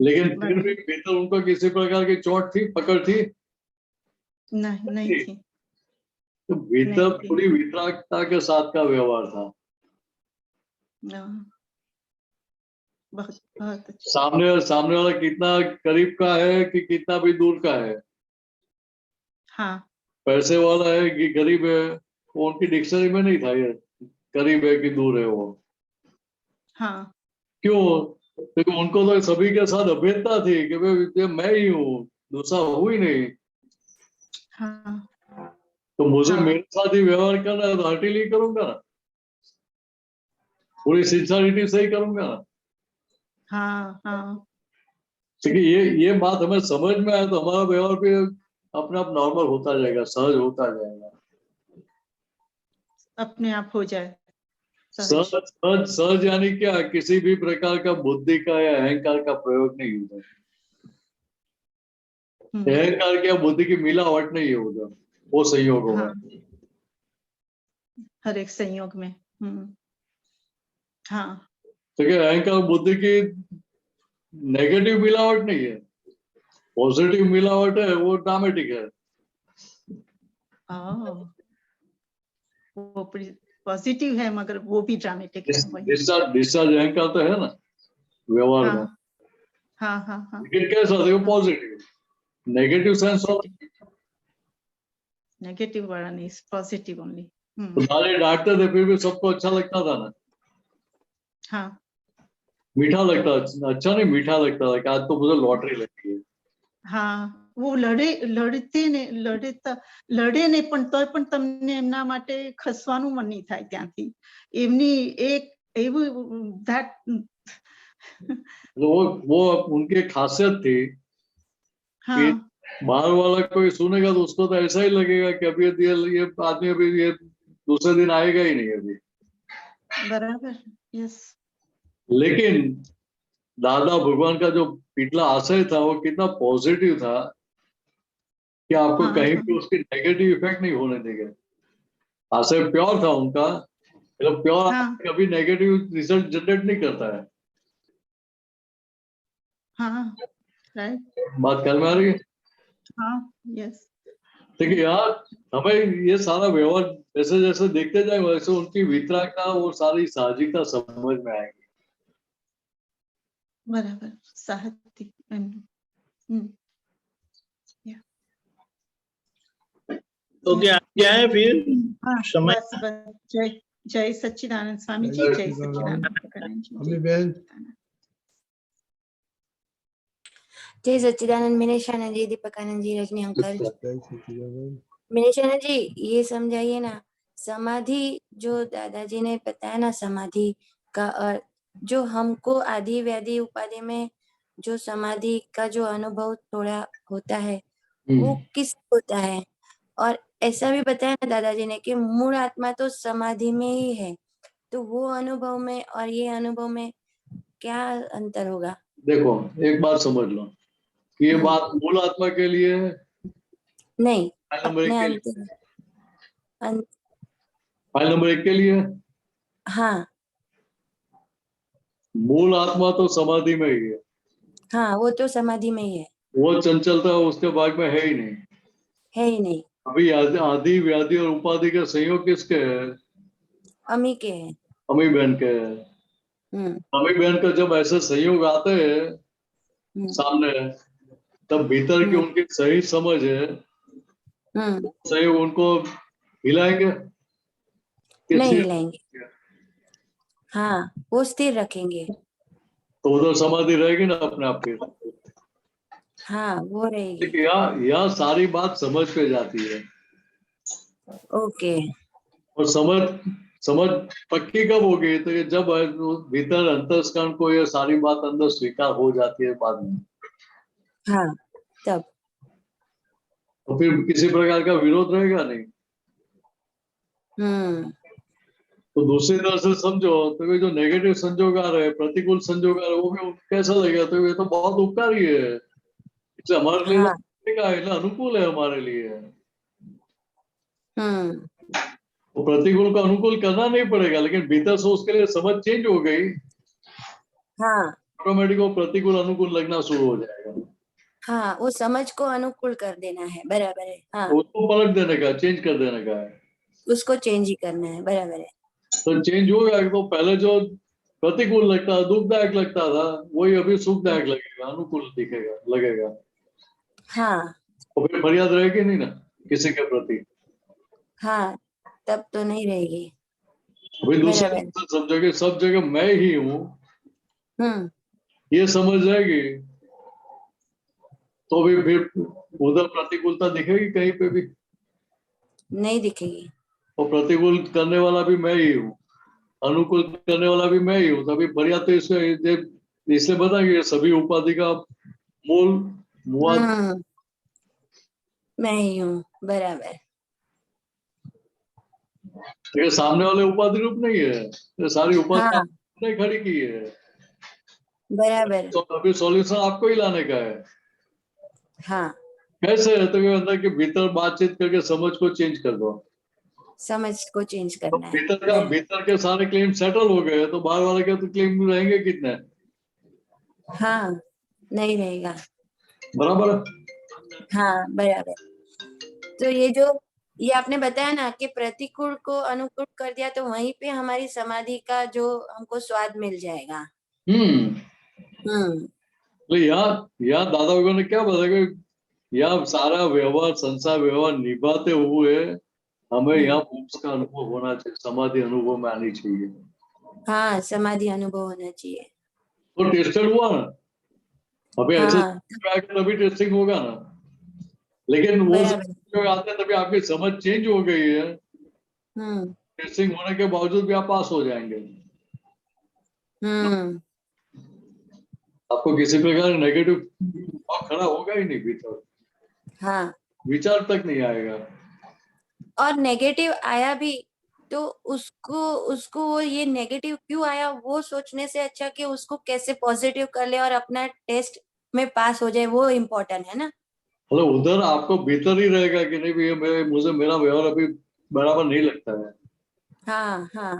लेकिन फिर भी भीतर उनको किसी प्रकार की चोट थी, पकड़ थी? नहीं थी। तो भीतर पूरी वितरागता के साथ का व्यवहार था। बहुत बहुत अच्छा। सामने वाला कितना करीब का है कि कितना भी दूर का है, हाँ पैसे वाला है कि गरीब है, वो उनकी डिक्शनरी में नहीं था ये करीब है कि दूर है वो। हाँ क्यों? क्योंकि उनको तो सभी के साथ अभेदता थी कि भाई ये मैं ही हूँ, दूसरा हूँ ही नहीं। हाँ तो मुझे हाँ मेरे साथ ही व्यवहार करना है तो हर्टिली करूंगा ना, पूरी सिंसियरिटी से ही करूंगा ना। हाँ हाँ क्योंकि ये बात हमें समझ में आए तो हमारा व्यवहार भी अपने आप नॉर्मल होता जाएगा, सहज होता जाएगा। अपने आप हो जाए सहज सहज। सहज सहज यानी क्या? किसी भी प्रकार का बुद्धि का या अहंकार का प्रयोग नहीं होता। अहंकार की या बुद्धि की मिलावट नहीं है उधर, वो संयोग होगा। हाँ हर एक संयोग में। हाँ तो क्या अहंकार बुद्धि की नेगेटिव मिलावट नहीं है, पॉजिटिव मिलावट है, वो ड्रामेटिक है। वो पॉजिटिव है मगर वो भी ड्रामेटिक है। वही। डिस्चार्ज अहंकार तो है ना व्यवहार में, हाँ हाँ हाँ हाँ लेकिन कैसा था? वो positive, negative sense of. Negative वाला नहीं, पॉजिटिव ओनली। सारे डांटते थे फिर भी सबको अच्छा लगता था ना, हाँ मीठा लगता, अच्छा नहीं मीठा लगता था कि आज तो मुझे लॉटरी लगी है। हाँ वो લડે ને પણ તોય પણ તમને એમના માટે ખસવાનું મન નહીં થાય ત્યાંથી. એમની એક એવું that वो उनकी खासियत थी कि हाँ बाहर वाला कोई सुनेगा तो उसको तो ऐसा ही लगेगा कि अभी ये आदमी अभी ये दूसरे दिन आएगा ही नहीं अभी। बराबर. यस लेकिन दादा भगवान का जो पिछला आशय था वो कितना पॉजिटिव था कि आपको हाँ कहीं हाँ भी उसकी नेगेटिव इफेक्ट नहीं होने देंगे। आशय प्योर था उनका, मतलब प्योर हाँ कभी नेगेटिव रिजल्ट जनरेट नहीं करता है। हाँ राइट. बात कर में आ रही है? हाँ यस देखिए यार, हमें ये सारा व्यवहार जैसे जैसे देखते जाए वैसे उनकी वितरागता और सारी साहजिकता समझ में आएगी। बराबर. साहित्य. तो क्या है फिर हाँ समय? बस बस. जय जय सच्चिदानंद स्वामी जी. जय सच्चिदानंद जी. अम्मी बहन जय सच्चिदानंद मिनेशानंद जी, दीपकानंद जी, रजनी अंकल. जय सच्चिदानंद. मिनेशानंद जी ये समझाइए ना, समाधि जो दादाजी ने बताया ना, समाधि का अर्थ जो हमको आदि व्याधि उपाधि में जो समाधि का जो अनुभव थोड़ा होता है वो किस होता है, और ऐसा भी बताया ना दादाजी ने कि मूल आत्मा तो समाधि में ही है, तो वो अनुभव में और ये अनुभव में क्या अंतर होगा? देखो एक बात समझ लो, ये बात मूल आत्मा के लिए है, नहीं फाइल नंबर 1 अपने के लिए, अंतर फाइल नंबर 1 के लिए। हाँ मूल आत्मा तो समाधि में ही है, हाँ वो तो समाधि में ही है, वो चंचलता उसके भाग में है ही नहीं। है ही नहीं. अभी आदि व्याधि और उपाधि के संयोग किसके है? अमी के हैं. अमी बहन के है। अमी बहन का जब ऐसे संयोग आते हैं सामने, तब भीतर की उनकी सही समझ है, संयोग उनको हिलाएंगे? नहीं हिलाएंगे. हाँ वो स्थिर रखेंगे. तो उधर समाधि रहेगी ना अपने आप की। हाँ वो रहेगी. यहाँ सारी बात समझ पे जाती है। ओके. और समझ पक्की कब होगी? तो ये जब भीतर अंतस्करण को ये सारी बात अंदर स्वीकार हो जाती है बाद में, हाँ तब. तो फिर किसी प्रकार का विरोध रहेगा नहीं। तो दूसरी तरह से समझो तो ये जो नेगेटिव संजोग आ रहे हैं, प्रतिकूल संजोग आ रहे हैं, वो भी कैसा लगेगा? तो ये तो बहुत उपकारी है, इसलिए हमारे लिए हाँ. अनुकूल है हमारे लिए। हम्म. वो प्रतिकूल को अनुकूल करना नहीं पड़ेगा, लेकिन भीतर से उसके लिए समझ चेंज हो गई, हाँ ऑटोमेटिक वो प्रतिकूल अनुकूल लगना शुरू हो जाएगा। हाँ वो समझ को अनुकूल कर देना है. बराबर है. हाँ उसको पलट देने का, चेंज कर देने का है। उसको चेंज ही करना है. बराबर है. तो चेंज हो गया तो पहले जो प्रतिकूल लगता, दुखदायक लगता था, वही अभी सुखदायक लगेगा, अनुकूल दिखेगा, लगेगा। हाँ और फिर फरियाद रहेगी नहीं ना किसी के प्रति। हाँ, तब तो नहीं रहेगी। अभी दूसरा बराबर। समझोगे सब जगह मैं ही हूँ, हम्म। ये समझ जाएगी तो भी फिर उधर प्रतिकूलता दिखेगी कहीं पे भी। नहीं दिखेगी। और प्रतिकूल करने वाला भी मैं ही हूँ, अनुकूल करने वाला भी मैं ही हूँ, तभी फरियाद तो इसलिए बताएंगे सभी उपाधि का मूल मुआद। हम्म, मैं ही हूँ, बराबर। ये सामने वाले उपाधि रूप नहीं है, ये सारी उपाधि हाँ आपने खड़ी की है, बराबर। तो अभी सॉल्यूशन आपको ही लाने का है। हाँ, कैसे है तो अंदर के भीतर बातचीत करके समझ को चेंज कर दो। समझ को चेंज तो करना है। बराबर। भीतर के सारे क्लेम सेटल हो गए, तो बाहर वाले के तो क्लेम रहेंगे कितने। हाँ, नहीं रहेगा। बराबर है? हाँ बराबर। तो ये आपने बताया ना कि प्रतिकूल को अनुकूल कर दिया तो वहीं पे हमारी समाधि का जो हमको स्वाद मिल जाएगा। हम्म। तो यहाँ दादा लोगों ने क्या बताया कि यहाँ सारा व्यवहार, संसार व्यवहार निभाते हुए हमें यहाँ मोक्ष का अनुभव होना चाहिए, समाधि अनुभव में आनी चाहिए। हाँ, समाधि अनुभव होना चाहिए। तो टेस्टेड हुआ ना, अभी ऐसे हाँ तभी टेस्टिंग होगा ना। लेकिन वो बराबर। जो आते हैं तभी आपकी समझ चेंज हो गई है, हम्म टेस्टिंग होने के बावजूद भी आप पास हो जाएंगे। हम्म। आपको किसी प्रकार नेगेटिव खड़ा होगा ही नहीं भीतर, हाँ, विचार तक नहीं आएगा। और नेगेटिव आया भी तो उसको उसको वो ये नेगेटिव क्यों आया वो सोचने से अच्छा कि उसको कैसे पॉजिटिव कर ले और अपना टेस्ट में पास हो जाए, वो इम्पोर्टेंट है ना। मतलब उधर आपको भीतर ही रहेगा कि नहीं भैया मुझे मेरा व्यवहार अभी बराबर नहीं लगता है, हाँ हाँ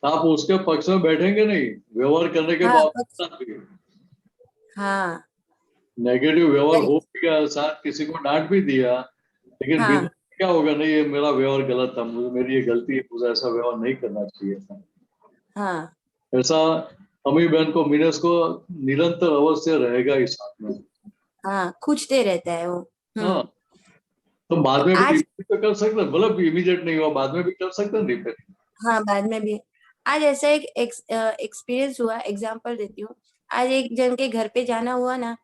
आप उसके पक्ष में बैठेंगे नहीं व्यवहार करने के हाँ बावजूद भी। हाँ नेगेटिव व्यवहार करेक्ट। हो भी गया, साथ किसी को डांट भी दिया, लेकिन भीतर हाँ क्या होगा, नहीं ये मेरा व्यवहार गलत था, मेरी ये गलती है, मुझे ऐसा व्यवहार नहीं करना चाहिए था। हाँ ऐसा अमी बहन को, मीनस को निरंतर अवश्य रहेगा इस साथ में। हाँ, खुजते रहता है वो। हाँ, तो बाद में भी आज तो कर सकते हैं, मतलब इमीडिएट नहीं हुआ, बाद में भी कर सकते हैं रिपेयर। हाँ, बाद में भी। आज ऐसा एक एक्सपीरियंस हुआ, एग्जांपल देती हूँ। आज एक जन के घर पे जाना हुआ ना,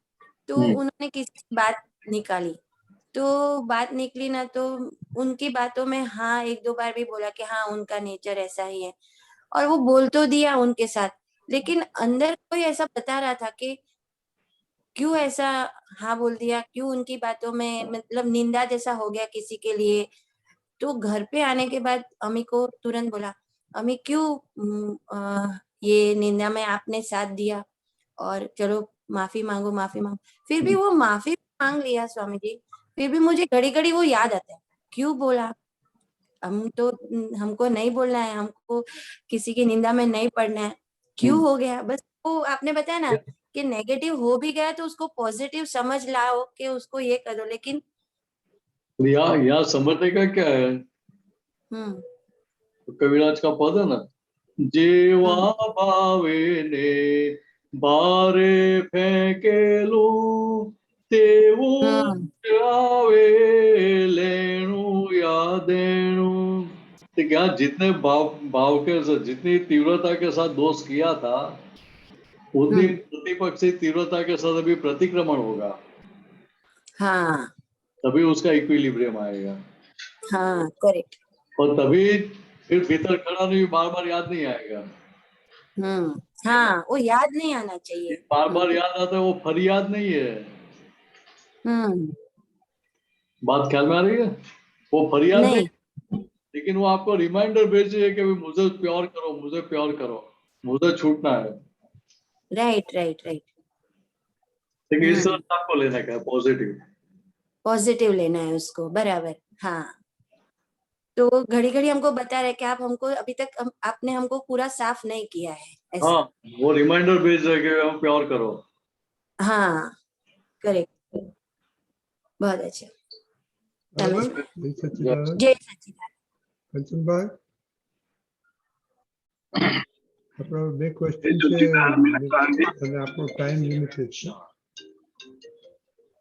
तो उन्होंने किसी की बात निकाली, तो बात निकली ना, तो उनकी बातों में हाँ एक दो बार भी बोला कि हाँ उनका नेचर ऐसा ही है, और वो बोल तो दिया उनके साथ, लेकिन अंदर कोई ऐसा बता रहा था कि क्यों ऐसा हाँ बोल दिया, क्यों उनकी बातों में मतलब निंदा जैसा हो गया किसी के लिए। तो घर पे आने के बाद अम्मी को तुरंत बोला, अम्मी क्यों ये निंदा में आपने साथ दिया, और चलो माफी मांगो माफी मांगो। फिर भी वो माफी मांग लिया स्वामी जी, फिर भी मुझे घड़ी घड़ी वो याद आता है, क्यों बोला। हम तो हमको नहीं बोलना है, हमको किसी की निंदा में नहीं पड़ना है, क्यों हो गया। बस वो आपने बताया ना कि नेगेटिव हो भी गया तो उसको पॉजिटिव समझ लाओ कि उसको ये करो, लेकिन यहाँ समझने का क्या है, हम्म तो कविराज का पद है ना, जीवा भावे ने बारे फेंके लो तेवू आवे लेणु या देणु। तो क्या जितने भाव के साथ, जितनी तीव्रता के साथ दोष किया था, उतनी प्रतिपक्षी तीव्रता के साथ अभी प्रतिक्रमण होगा, हाँ तभी उसका इक्विलिब्रियम आएगा। हाँ करेक्ट। और तभी फिर भीतर खड़ा नहीं, बार बार याद नहीं आएगा। हाँ, वो याद नहीं आना चाहिए। बार बार याद आता है, वो फरियाद नहीं है। हम्म बात ख्याल में आ रही है? वो फरियाद नहीं, नहीं। लेकिन वो आपको रिमाइंडर भेज रही है कि मुझे प्योर करो, मुझे प्योर करो, मुझे छूटना है। Right right right. लेकिन इस तरह से आपको लेने का है, पॉजिटिव। पॉजिटिव लेना है उसको, बराबर। हाँ, तो घड़ी घड़ी हमको बता रहे कि आप हमको अभी तक आपने हमको पूरा साफ नहीं किया है ऐसा। हाँ, वो रिमाइंडर भेज रहे कि हम प्योर करो। हाँ करेक्ट, बहुत अच्छा। बराबर। जय सच्चिदानंद। जय सच्चिदानंद। कंचन भाई। આપણો બે ક્વેશ્ચન છે અને આપણો ટાઈમ લિમિટેડ છે.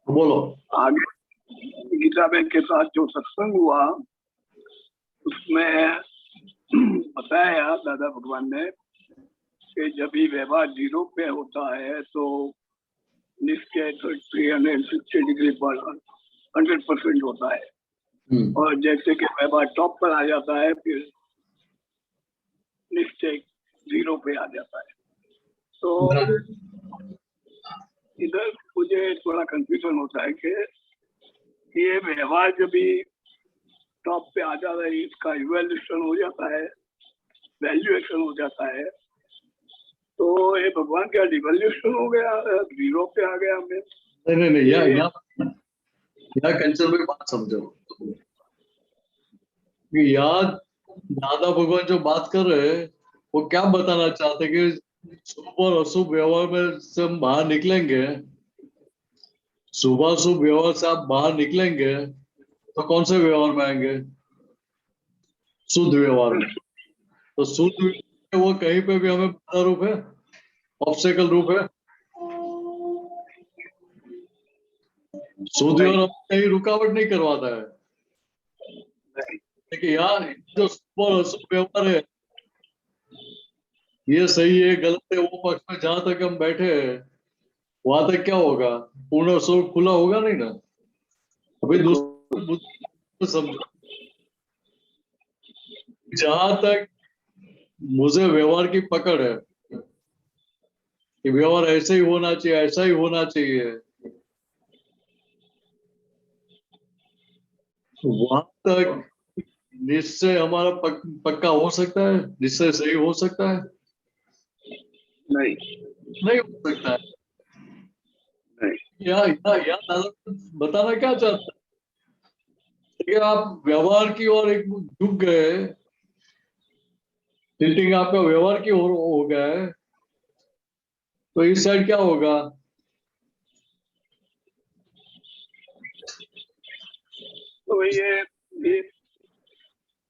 बोलो. आगे गीता बहन के साथ जो सत्संग हुआ उसमें बताया दादा भगवान ने कि जब भी व्यवहार 0 पे होता है तो निश्चय 360 डिग्री पर 100% होता है और जैसे कि व्यवहार टॉप पर आ जाता है फिर निश्चय 0 पे आ जाता है. तो इधर मुझे थोड़ा कंफ्यूजन होता है कि ये व्यवहार जब भी टॉप पे आ जाता है इसका इवैल्यूएशन हो जाता है, वैल्यूएशन हो जाता है, तो ये भगवान का डिवैल्यूएशन हो गया, 0 पे आ गया. हमें नहीं यहाँ कंचन में बात समझो कि यार दादा भगवान जो बात कर रहे हैं वो क्या बताना चाहते हैं कि शुभ और अशुभ व्यवहार में से हम बाहर निकलेंगे, शुभ अशुभ व्यवहार से आप बाहर निकलेंगे तो कौन से व्यवहार में आएंगे? शुद्ध व्यवहार में. तो शुद्ध वो कहीं पे भी हमें बाधा रूप है, ऑब्स्टेकल रूप है. शुद्ध व्यवहार कहीं रुकावट नहीं करवाता है. लेकिन यार जो शुभ और अशुभ व्यवहार है ये सही है गलत है वो पक्ष में जहां तक हम बैठे हैं वहां तक क्या होगा? पूर्ण स्वरूप खुला होगा नहीं ना. अभी दूसरा समझो, जहां तक मुझे व्यवहार की पकड़ है कि व्यवहार ऐसे ही होना चाहिए, ऐसा ही होना चाहिए, वहां तक निश्चय हमारा पक्का हो सकता है? निश्चय सही हो सकता है? नहीं हो सकता है. यहाँ बताना क्या चाहता है कि आप व्यवहार की ओर एक झुक गए, टिल्टिंग आपका व्यवहार की ओर हो गया है, तो इस साइड क्या होगा? तो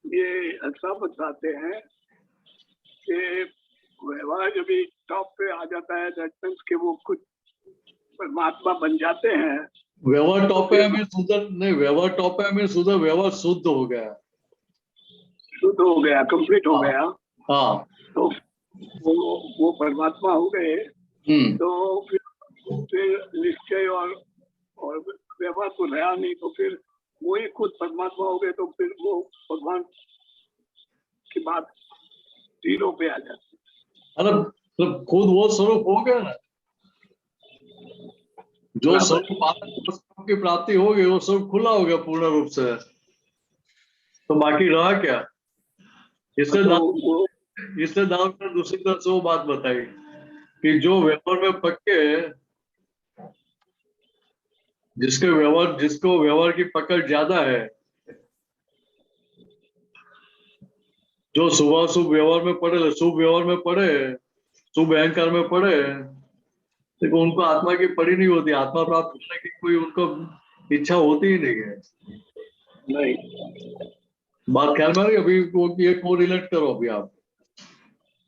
ये ऐसा बताते हैं कि व्यवहार जब भी टॉप पे आ जाता है दैट मींस कि वो कुछ परमात्मा बन जाते हैं. व्यवहार टॉप पे हमें सुधर नहीं, व्यवहार टॉप पे हमें सुधर, व्यवहार शुद्ध हो गया, शुद्ध हो गया, कंप्लीट हो गया. हाँ तो वो परमात्मा हो गए. तो फिर निश्चय और व्यवहार को रहा नहीं तो फिर वही खुद परमात्मा हो गए. तो फिर वो भगवान की बात 0 पे आ जाती है. अरे मतलब खुद वो स्वरूप हो गया ना, जो स्वरूप की प्राप्ति हो गई वो स्वरूप खुला हो गया पूर्ण रूप से. तो बाकी रहा क्या? इससे दाव ने दूसरी तरफ से वो बात बताई कि जो व्यवहार में पक्के जिसको व्यवहार की पकड़ ज्यादा है, जो शुभ व्यवहार में पड़े, शुभ व्यवहार में पड़े, शुभ अहंकार में पड़े, देखो उनको आत्मा की पड़ी नहीं होती, आत्मा प्राप्त करने की कोई उनको इच्छा होती ही नहीं है. नहीं बात ख्याल में अभी ये को रिलेट करो अभी आप,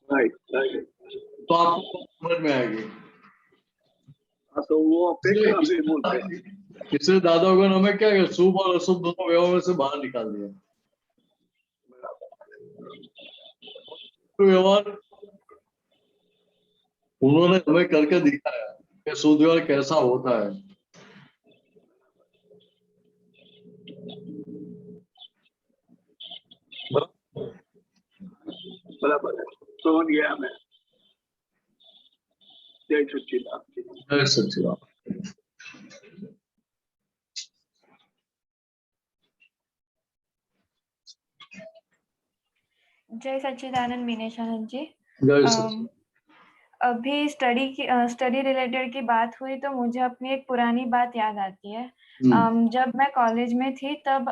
तो आपको समझ में आएगी. तो वो अपेक्षा से बोलते हैं. इसलिए दादा भगवान हमें क्या है, शुभ और अशुभ दोनों व्यवहार से बाहर निकाल दिया. व्यवहार उन्होंने हमें करके दिखाया कि शुद्ध व्यवहार कैसा होता है. बराबर है, समझ गया मैं. जय सच्चिदानंद. जय सच्चिदानंद. जय सच्चिदानंद मीनेशानंद जी. जय सच्चिदानंद. अभी स्टडी रिलेटेड की बात हुई तो मुझे अपनी एक पुरानी बात याद आती है. जब मैं कॉलेज में थी तब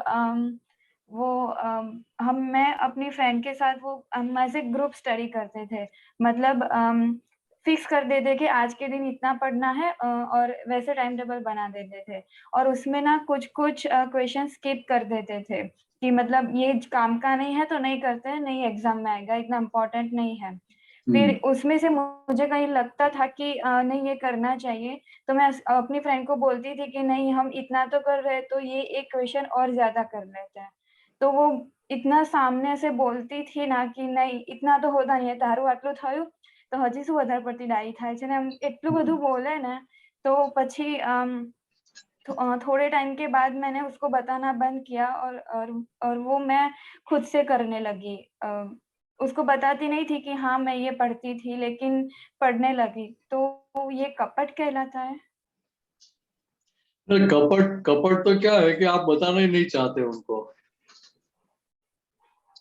मैं अपनी फ्रेंड के साथ हम ऐसे ग्रुप स्टडी करते थे. मतलब फिक्स कर देते कि आज के दिन इतना पढ़ना है और वैसे टाइम टेबल बना देते थे. और उसमें ना कुछ क्वेश्चन स्किप कर देते थे कि मतलब ये काम का नहीं है तो नहीं करते हैं, नहीं एग्जाम में आएगा, इतना इम्पोर्टेंट नहीं है. फिर उसमें से मुझे कहीं लगता था कि नहीं ये करना चाहिए, तो मैं अपनी फ्रेंड को बोलती थी कि नहीं हम इतना तो कर रहे हैं तो ये एक क्वेश्चन और ज्यादा कर लेते हैं। तो वो इतना सामने से बोलती थी ना कि નહીં इतना तो होता नहीं है, તારું આટલું થયું તો હજી શું વધારે પડતી ડાઈ થાય છે ને એમ એટલું બધું બોલે ને તો પછી थोड़े टाइम के बाद मैंने उसको बताना बंद किया और वो मैं खुद से करने लगी। उसको बताती नहीं थी कि हाँ मैं ये पढ़ती थी, लेकिन पढ़ने लगी। तो ये कपट कहलाता है? कपट कपट तो क्या है कि आप बताना ही नहीं चाहते उनको।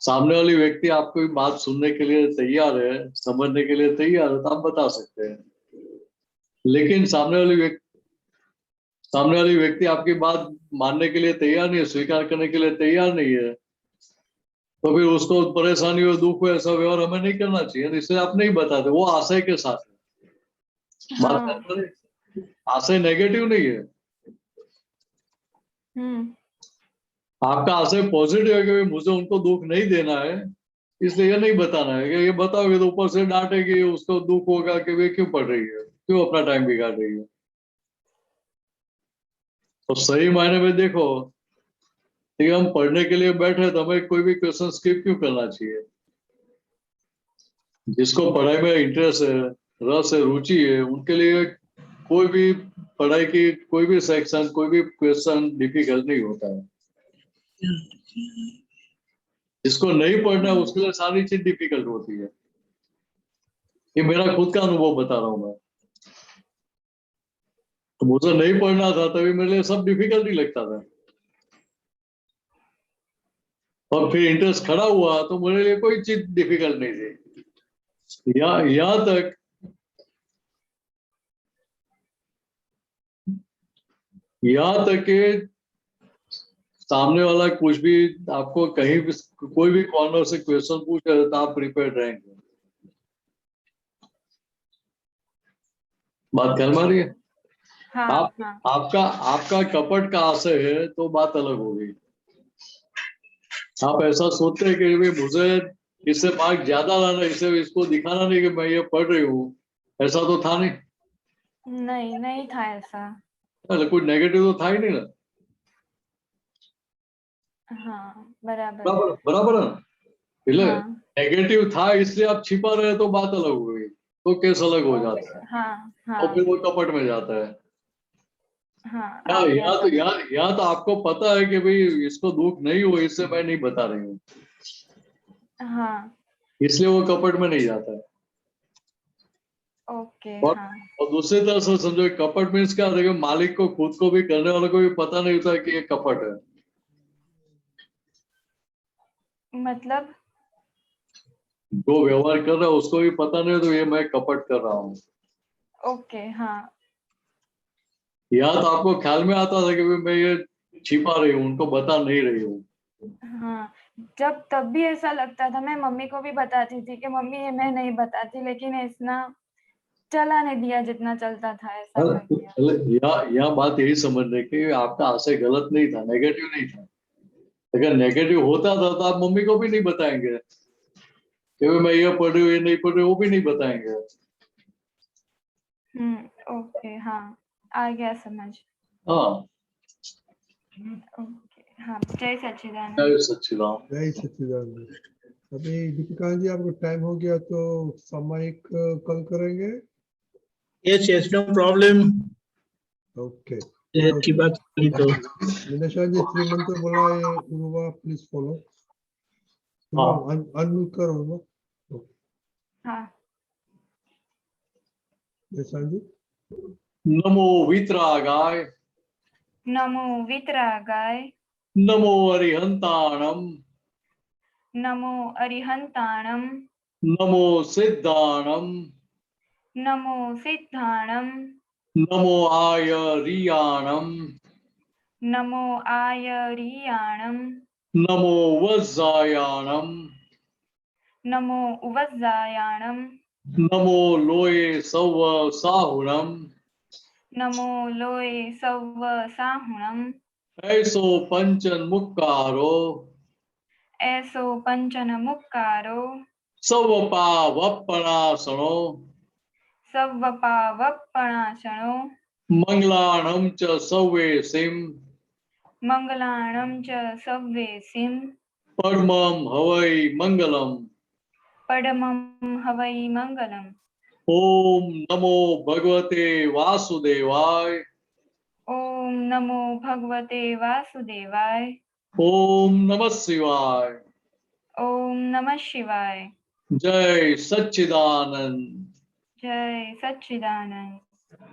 सामने वाली व्यक्ति आपकी बात सुनने के लिए तैयार है, समझने के लिए तैयार है, तो आप बता सकते हैं। लेकिन सामने वाली व्यक्ति आपकी बात मानने के लिए तैयार नहीं है, स्वीकार करने के लिए तैयार नहीं है, तो फिर उसको परेशानी हो, दुख हो, ऐसा व्यवहार हमें नहीं करना चाहिए। इसलिए आप नहीं बताते, वो आशय के साथ है। बात आशय नेगेटिव नहीं है। आपका आशय पॉजिटिव है कि मुझे उनको दुख नहीं देना है, इसलिए ये नहीं बताना है। कि ये बताओगे तो ऊपर से डांटेगी, उसको दुख होगा कि वे क्यों पढ़ रही है, क्यों अपना टाइम बिगाड़ रही है। तो सही मायने में देखो कि हम पढ़ने के लिए बैठे तो हमें कोई भी क्वेश्चन स्किप क्यों करना चाहिए। जिसको पढ़ाई में इंटरेस्ट है, रस है, रुचि है, उनके लिए कोई भी पढ़ाई की कोई भी सेक्शन, कोई भी क्वेश्चन डिफिकल्ट नहीं होता है। जिसको नहीं पढ़ना उसके लिए सारी चीज डिफिकल्ट होती है। ये मेरा खुद का अनुभव बता रहा हूं मैं। तो मुझे नहीं पढ़ना था तभी मेरे लिए सब डिफिकल्ट ही लगता था, और फिर इंटरेस्ट खड़ा हुआ तो मेरे लिए कोई चीज डिफिकल्ट नहीं थी। यहाँ तक कि सामने वाला कुछ भी आपको कहीं भी कोई भी कॉर्नर से क्वेश्चन पूछे तो आप प्रिपेयर्ड रहेंगे। बात कर पा रही है? हाँ, आपका कपट का आशय है तो बात अलग होगी। आप ऐसा सोचते हैं कि भाई मुझे इससे मार्क ज्यादा लाना, इसको दिखाना नहीं कि मैं ये पढ़ रही हूँ, ऐसा तो था नहीं। नहीं था ऐसा। कोई नेगेटिव तो था ही नहीं ना। हाँ बराबर है। बराबर है ना। हाँ, नेगेटिव था इसलिए आप छिपा रहे तो बात अलग हो गई, तो केस अलग हो जाता है, हाँ और फिर वो कपट में जाता है। हाँ आ गया समझ। यहाँ तो आपको पता है कि भाई इसको दुख नहीं हो, इससे मैं नहीं बता रही हूँ, हाँ इसलिए वो कपट में नहीं जाता है। ओके। हाँ और दूसरी तरह से समझो, कपट मीन्स क्या है, मालिक को खुद को भी करने वाले को भी पता नहीं होता कि ये कपट है। मतलब जो व्यवहार कर रहा है उसको भी पता नहीं हो तो ये मैं कपट कर रहा हूँ। ओके। हाँ यहाँ तो आपको ख्याल में आता था कि भाई मैं ये छिपा रही हूँ, उनको बता नहीं रही हूँ। हाँ, तब भी ऐसा लगता था। मैं मम्मी को भी बताती थी कि मम्मी ये मैं नहीं बताती, लेकिन इतना चला नहीं दिया जितना चलता था, ऐसा कर दिया। यहाँ बात यही समझने की, आपका आशय गलत नहीं था, नेगेटिव नहीं था। अगर नेगेटिव होता था तो आप मम्मी को भी नहीं बताएंगे कि मैं ये पढ़ रही हूँ, ये नहीं पढ़ रही हूँ, वो भी नहीं बताएंगे। ओके। हाँ आ गया समझ। हाँ ओके। हाँ जय सच्चिदानंद। जय सच्चिदानंद। जय सच्चिदानंद। अभी दीपिका जी आपको टाइम हो गया तो सामयिक कल करेंगे। Yes no problem. ओके अच्छी बात करी तो विनेशा जी 3 मंत्र बोला है, उर्वा प्लीज फॉलो। अनम्यूट करो उर्वा। हाँ विनेशा जी। नमो वितरागाय, नमो वितरागाय, नमो अरिहंताणम, नमो अरिहंताणम, नमो सिद्धाणम, नमो सिद्धाणम, नमो आयरियाणम, नमो आयरियाणम, नमो वज्रायाणम, नमो उवज्जायाणम, नमो लोये सव साहुणम, नमो लोये सव्व साहुणम, ऐसो पंचन मुक्कारो, ऐसो पंचन मुक्कारो, सवपावपणासनो सव्वपावपणासनो मंगलाणं च सव्वेसिं मङ्गलाणं च सव्वेसिं परमं हवै मंगलम्। परमं हवै मङ्गलम्। ओम नमो भगवते वासुदेवाय। ॐ नमो भगवते वासुदेवाय। ओम नमः शिवाय। ॐ नमः शिवाय। जय सच्चिदानंद। जय सच्चिदानंद।